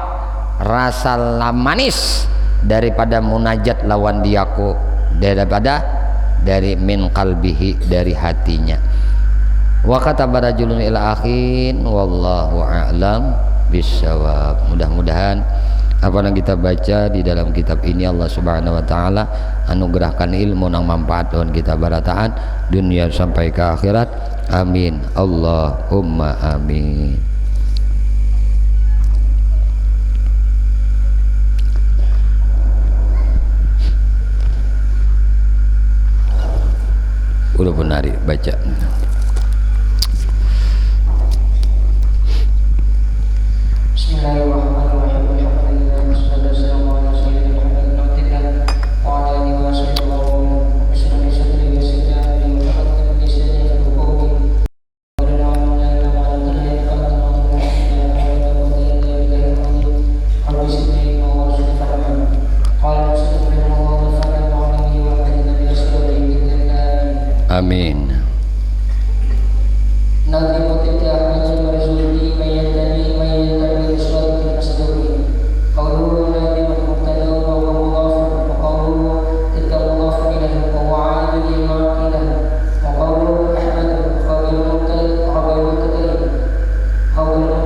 rasa manis daripada munajat lawan diaku, dari min qalbihi, dari hatinya. Wa kataba rajulun ila akhin wallahu a'lam bissawab. Mudah-mudahan apa yang kita baca di dalam kitab ini Allah Subhanahu wa taala anugerahkan ilmu nang manfaat don kita barataan dunia sampai ke akhirat. Amin. Allahumma amin. Udah penari baca. Bismillahirrahmanirrahim. Alhamdulillah wassalatu wassalamu ala sayyidil Muhammadin wa ala alihi wa sahbihi wa Amin. Qawlu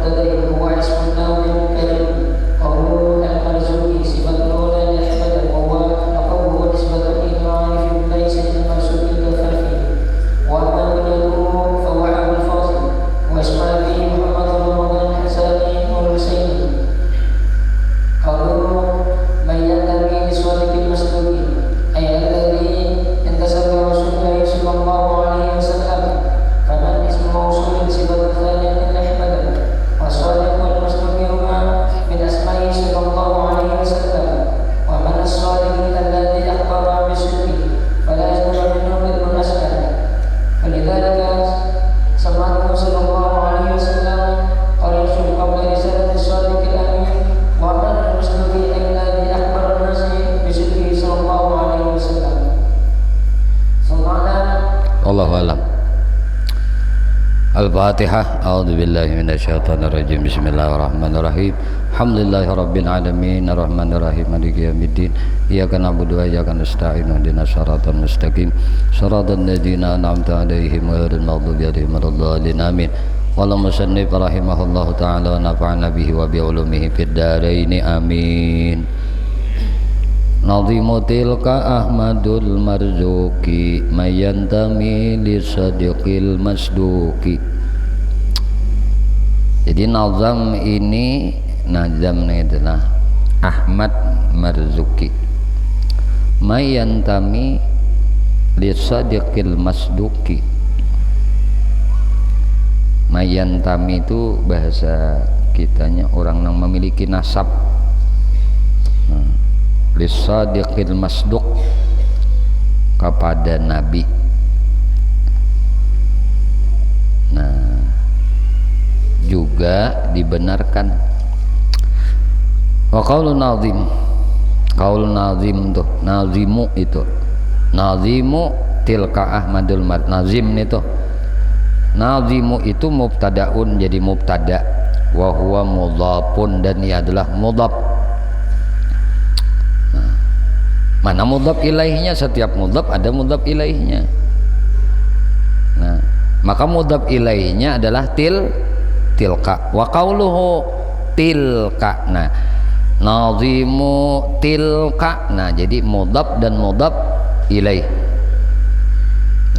Al-Fatihah. A'udzubillahi minasyaitonirrajim. Bismillahirrahmanirrahim. Alhamdulillahirabbil alamin arrahmanirrahim maliki yaumiddin. Iyyaka na'budu wa iyyaka nasta'in ihdinas siratal mustaqim siratal ladzina an'amta 'alaihim ghairil maghdubi 'alaihim waladdallin. Amin. Qala musannif rahimahullahu ta'ala wa nafa'ana bihi wa bi ulumihi fid dharain. Amin. Nazimu tilka Ahmadul Marzuki mayantami li sadiqil masduki. Jadi nazam ini, nazamnya itulah Ahmad Marzuki mayantami li sadiqil masduki. Mayantami itu bahasa kitanya orang yang memiliki nasab lisadiqil masduq, kepada Nabi. Nah, juga dibenarkan. Wa qaulun nazim, qaul nazim tuh, nazimu itu, nazimu tilka Ahmadul Mard. Nazim itu, nazimu itu mubtadaun, jadi mubtada, wa huwa mudhafun, dan ia adalah mudhaf. Mana mudhaf ilaihnya? Setiap mudhaf ada mudhaf ilaihnya. Nah, maka mudhaf ilaihnya adalah tilka. Wa qauluhu tilka. Nah, nazimu tilka. Nah, jadi mudhaf dan mudhaf ilaih.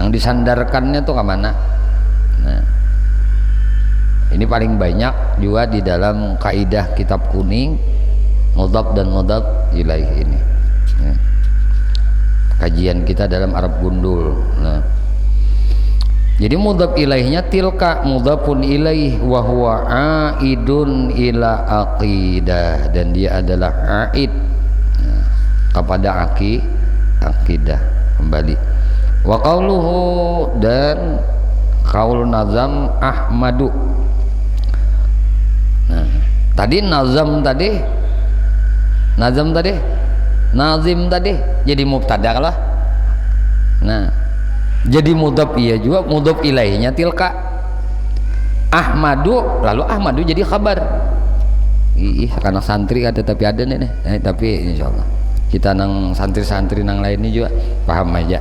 Yang disandarkannya tuh ke mana? Nah, ini paling banyak juga di dalam kaidah kitab kuning, mudhaf dan mudhaf ilaih ini. Ya. Kajian kita dalam Arab Gundul. Nah, jadi mudhaf ilaihnya tilka, mudhafun ilaih, wa huwa aidun ila aqidah, dan dia adalah aid, nah, kepada aqidah kembali. Wa qauluhu, dan qaul nazam Ahmadu. Nah, tadi nazam tadi, nazim tadi jadi mubtada lah. Nah, jadi mudhaf iya juga, mudhaf ilaihnya tilka. Ahmadu, lalu Ahmadu jadi khabar. Karena santri ada, tapi ada nih, tapi insyaallah kita nang santri-santri nang lainnya juga paham aja.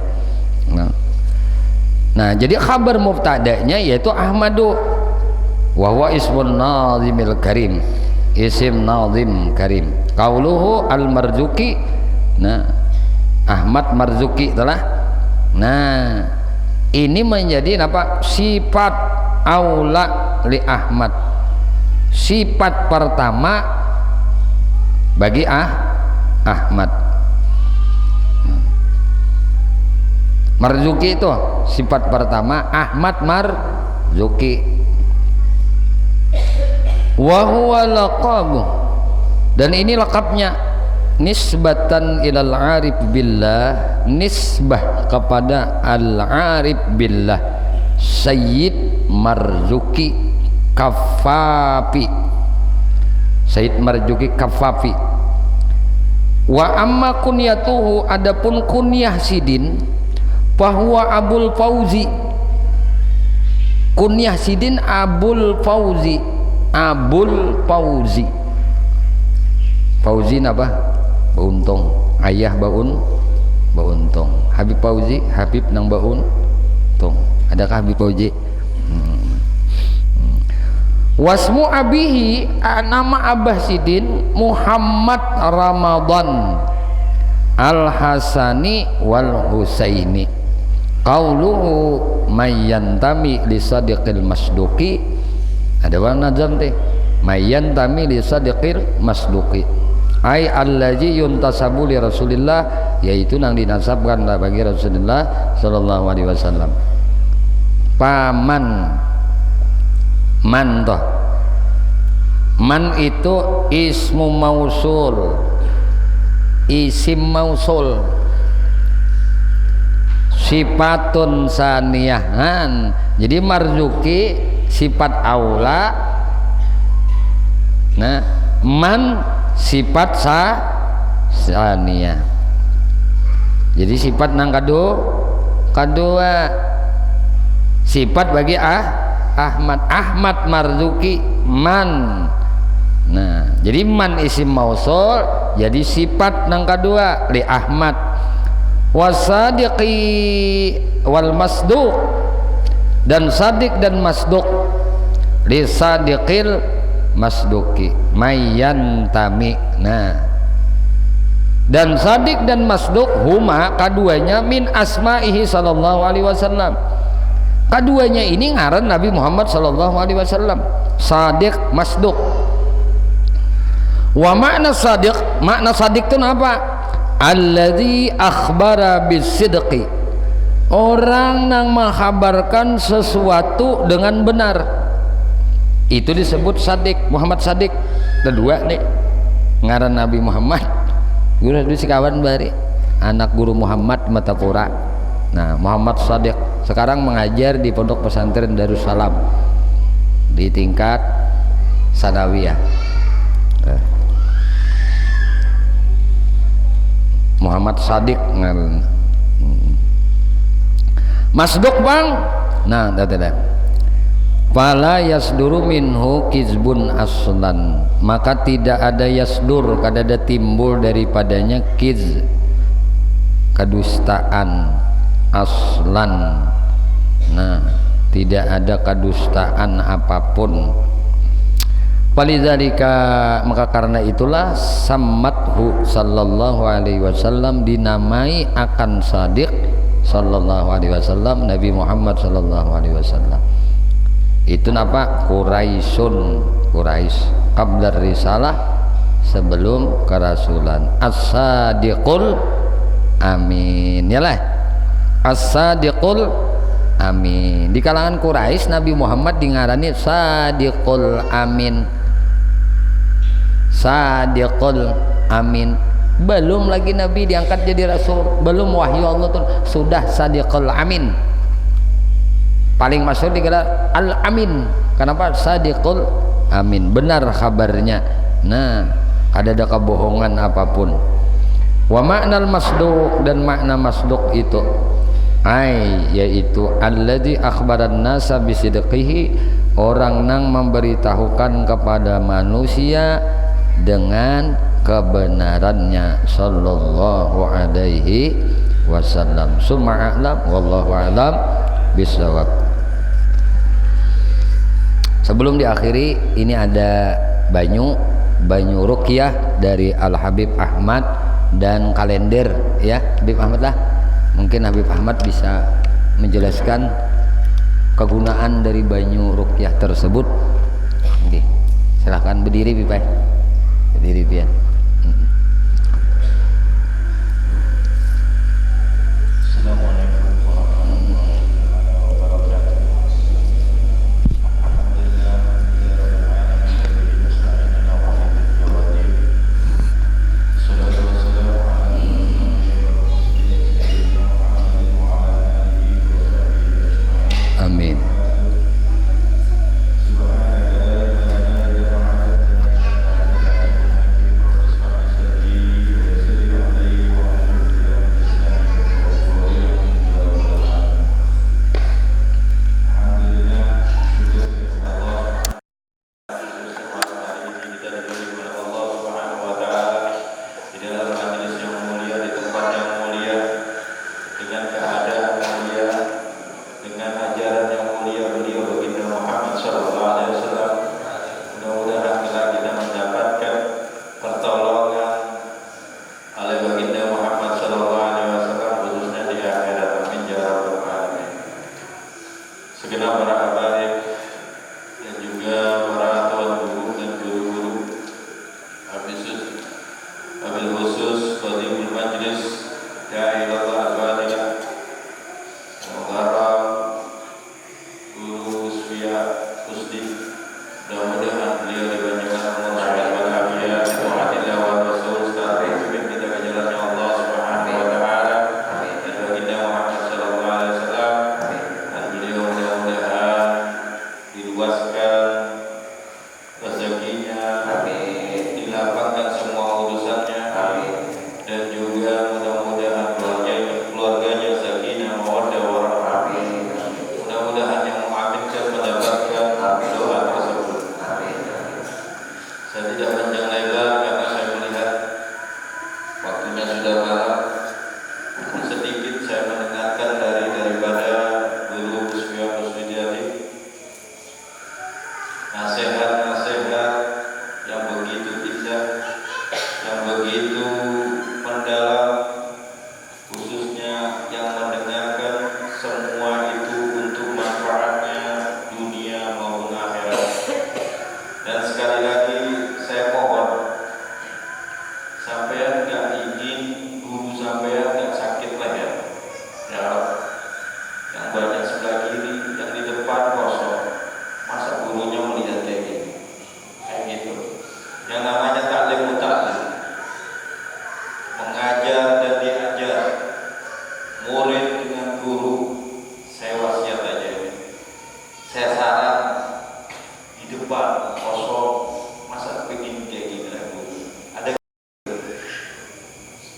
Nah, jadi khabar mubtadanya yaitu Ahmadu, wa huwa ismun nazimil karim, isim nazim karim. Qauluhu al marzuki. Nah, Ahmad Marzuki telah. Nah, ini menjadi apa? Sifat aula li Ahmad, sifat pertama bagi Ahmad. Marzuki itu sifat pertama, Ahmad Marzuki. Wa huwa laqabu, dan ini laqabnya. Nisbatan ilal arif billah, nisbah kepada al-arif billah, Sayyid Marzuki Kafafi, Sayyid Marzuki Kafafi. Wa amma kunyatuhu, adapun kunyah Sidin, fahuwa Abul Fauzi. Kunyah Sidin Abul Fauzi, Abul Fauzi. Fauzi apa? Bauntung, ayah Bauntung. Habib Fauzi, Habib nang Bauntung. Adakah Habib Fauzi? Wasmu abihi, nama Abah Sidin Muhammad Ramadan Al-Hasani wal Husaini. Qauluhu mayyantami li sadiqil masduqi. Ada warna nazam teh, mayyantami li sadiqil masduqi, ai allazi yuntasabu li Rasulillah, yaitu yang dinasabkan bagi Rasulullah sallallahu alaihi wasallam. Paman man toh, man itu ismu mausul, isim mausul, sifatun saniyahan. Jadi Marzuki sifat aula, nah man sifat saniyah. Jadi sifat nang kedua sifat bagi Ahmad Marzuki man. Nah, jadi man isim mausul jadi sifat nang kadua li Ahmad. Wasadiqi wal masduq, dan sadiq dan masduq li sadiqil masduki mayyantami. Nah, dan sadiq dan masduq huma kaduanya min asma'ihi sallallahu alaihi wasallam. Kaduanya ini ngaran Nabi Muhammad sallallahu alaihi wasallam. Sadiq, masduq. Wa makna sadiq itu apa? Alladzi akhbara bisidqi, orang yang menghabarkan sesuatu dengan benar, itu disebut sadiq. Muhammad Sadiq kedua nih ngaran Nabi Muhammad. Guru dulu si kawan bari anak guru Muhammad mata Qura. Nah, Muhammad Sadiq sekarang mengajar di Pondok Pesantren Darussalam di tingkat sanawiyah. Muhammad Sadiq ngaran. Masduq bang. Nah, dah. Fala yasduru minhu kizbun aslan, maka tidak ada yasdur, kada ada timbul daripadanya kiz, kedustaan aslan. Nah, tidak ada kedustaan apapun. Walidzalika, maka karena itulah sammathu sallallahu alaihi wasallam, dinamai akan sadiq sallallahu alaihi wasallam Nabi Muhammad sallallahu alaihi wasallam. Itu napa? Quraisy qabla risalah, sebelum kerasulan. As-sadiqul amin, yalah, as-sadiqul amin. Di kalangan Quraisy Nabi Muhammad dingarani sadiqul amin. Sadiqul amin. Belum lagi Nabi diangkat jadi rasul, belum wahyu Allah tuh sudah sadiqul amin. Paling masyhur digelar Al-Amin. Kenapa? Sadiqul amin, benar kabarnya. Nah, ada kebohongan apapun. Wa ma'nal masduq, dan makna masduq itu yaitu alladzi akhbaran nasa bisidqihi, orang nang memberitahukan kepada manusia dengan kebenarannya sallallahu alaihi wasallam. Summa a'lam wallahu a'lam bisawab. Sebelum diakhiri, ini ada banyu ruqyah dari Al Habib Ahmad dan kalender ya. Habib Ahmad lah, mungkin Habib Ahmad bisa menjelaskan kegunaan dari banyu ruqyah tersebut. Oke, silahkan berdiri Bipai, berdiri pian. Amin. diajar dan diajar, murid dengan guru. Saya wasiat aja ini. Saya saran di depan kosong, masa pengen kayak gini lagi. Ada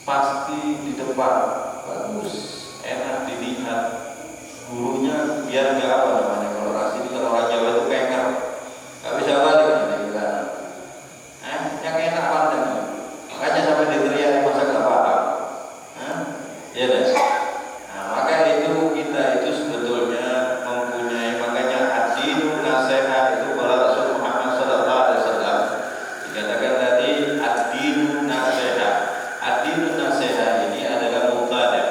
pasti di depan bagus, enak dilihat. Gurunya biar nggak apa namanya, kalau orang Jawa itu penger, nggak bisa balik dari kanan. Yang enak pandang, makanya sampai diteriaki masa nggak paham. Ya deh. Nah, maka itu kita itu sebetulnya mempunyai, makanya ad-dinu nasihat itu kalau Rasul Muhammad sallallahu alaihi wasallam dikatakan tadi ad-dinu nasihat. Ad-dinu nasihat ini adalah mubtada.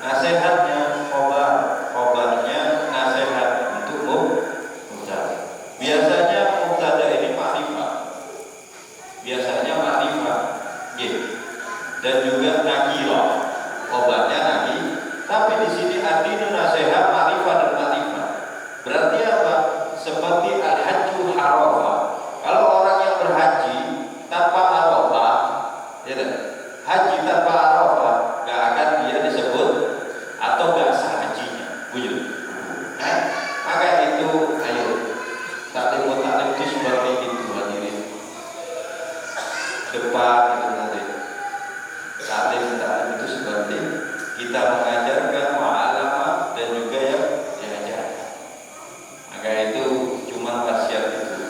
Nasihatnya khobarnya nasihat untuk mubtada. Biasanya mubtada ini ma'rifah. Biasanya ma'rifah. Dan juga nakirah. Khobarnya nabi. Tapi di sini ad-dinu nasihat ma'rifah dan ma'rifah. Berarti apa? Seperti al-hajju arafah. Kalau orang yang berhaji tanpa arafah, ya kan? Haji tanpa arafah, gak akan dia disebut atau gak sah hajinya, bujur. Maka itu, ayo taklim itu seperti itu hadirin. Depan itu nanti taklim itu seperti kita mengajarkan mu'alamah dan juga yang diajar. Maka itu cuma wasiat itu.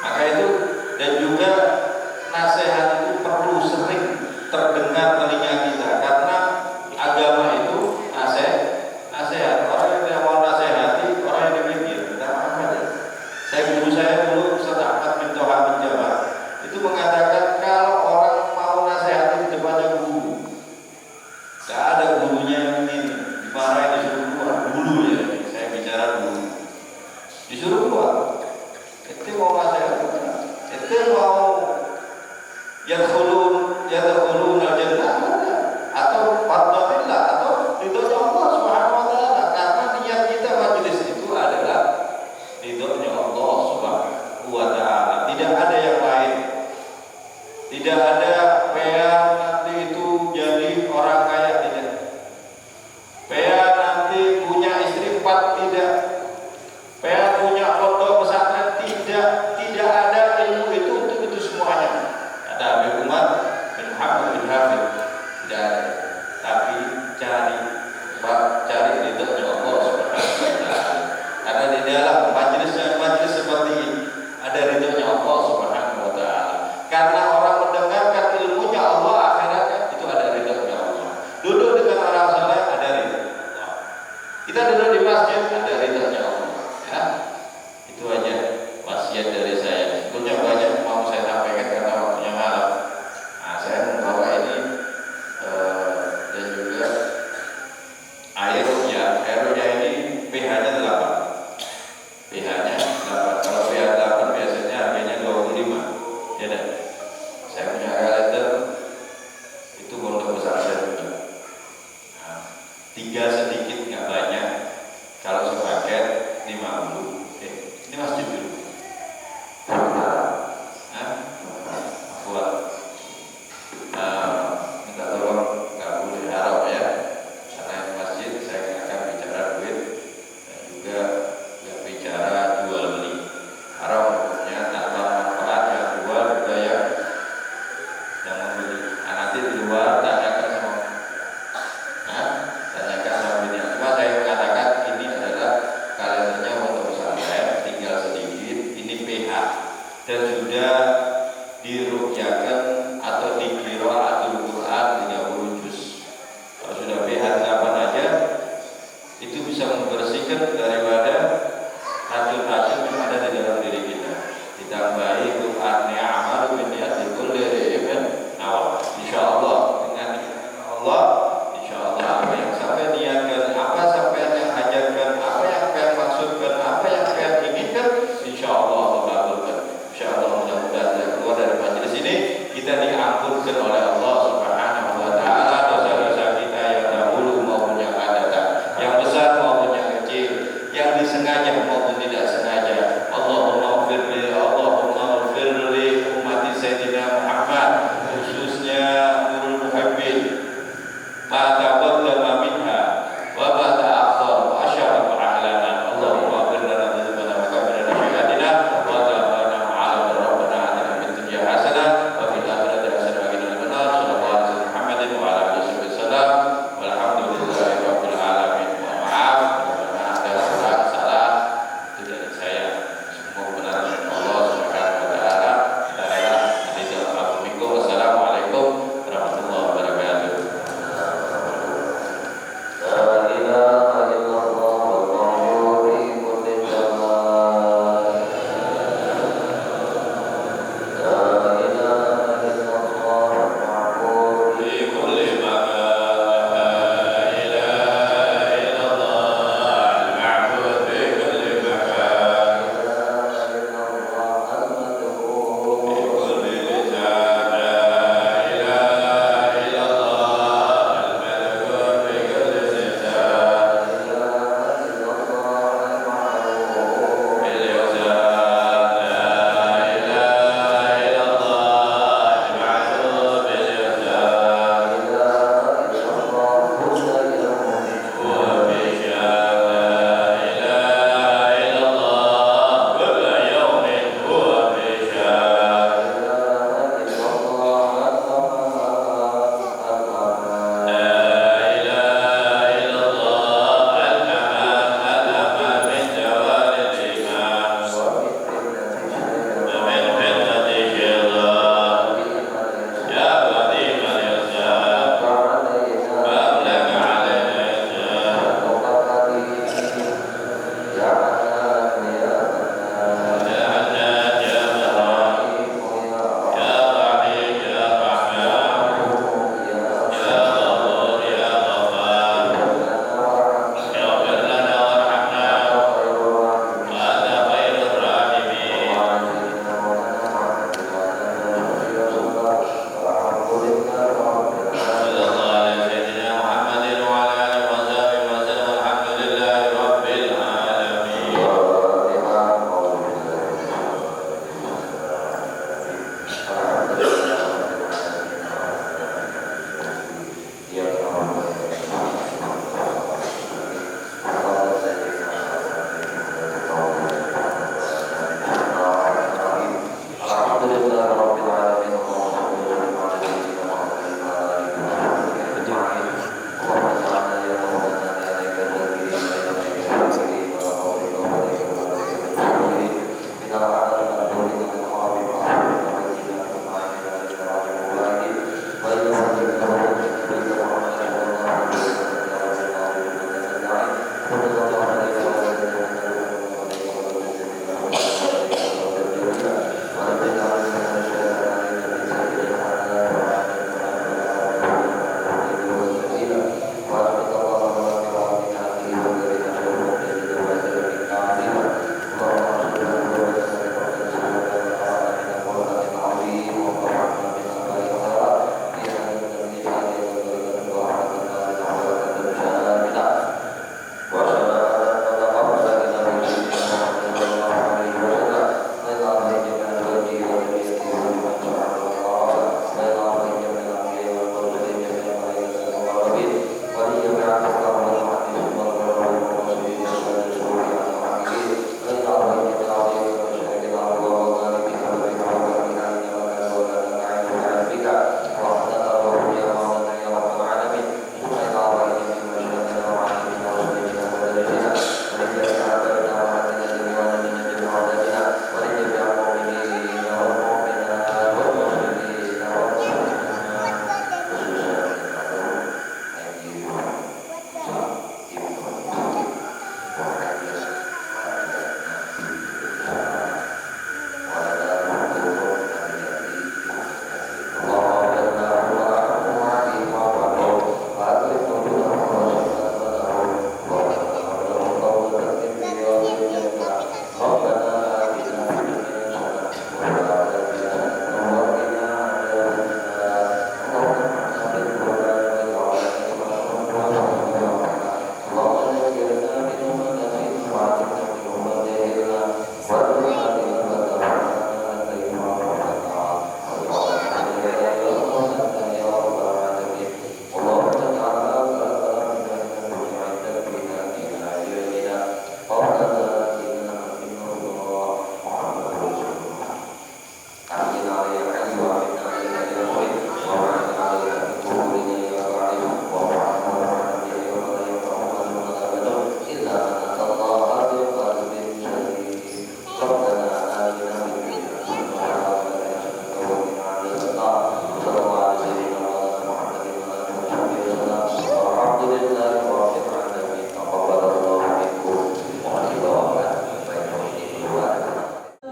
Maka itu dan juga nasihat itu perlu sering terdengar telinga kita, karena agama itu nasihat. Orang yang tidak mau nasihati, orang yang dipikir tidak apa aja. Guru saya dulu Ustaz Ahmad bin Toha bin Jamal itu mengatakan kalau orang mau nasihati di depannya guru, gak ada gurunya yang ini dimarahin, disuruh keluar dulu ya. Saya bicara dulu, disuruh keluar. Itu mau nasihat, itu mau yadkhulun al-jannah atau fardillah atau ridhonya Allah Subhanahu wa taala, karena niat kita majelis itu adalah ridhonya Allah Subhanahu wa taala. Tidak ada yang lain. Tidak ada pengen nanti itu jadi orang kaya, tidak. Pengen nanti punya istri 4, tidak. Pengen punya pondok pesantren, tidak. Tidak ada ilmu itu untuk itu semuanya. Ada Habib Umar bin Muhammad bin Hafid, tidak ada. Tapi cari ridhonya Allah Subhanahu wa taala. Karena di dalam majelis seperti ini ada ridhonya Allah Subhanahu wa taala. Karena orang mendengarkan ilmunya Allah, akhiratnya itu ada ridhonya Allah. Duduk dengan orang saleh ada ridhonya Allah. Kita duduk di masjid ada ridhonya Allah. Ya. Itu aja wasiat dari saya. Sebetulnya banyak mau saya sampaikan karena waktunya malam. Nah, saya membawa ini dan juga aeronya ini pH-nya 8. pH-nya 8. Kalau pH 8 biasanya harganya 25. Ya dah. Saya punya kalender itu pondok besar saya punya. Nah, 3 sedikit nggak banyak. Kalau sepaket 50. Ini masjid dulu. Minta tolong nggak boleh haram ya, karena ini masjid saya nggak akan bicara duit dan juga nggak bicara jual beli. Haram hukumnya tanpa manfaat, yang jual juga yang membeli. Nanti di luar tanyakan sama bini.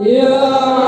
Ya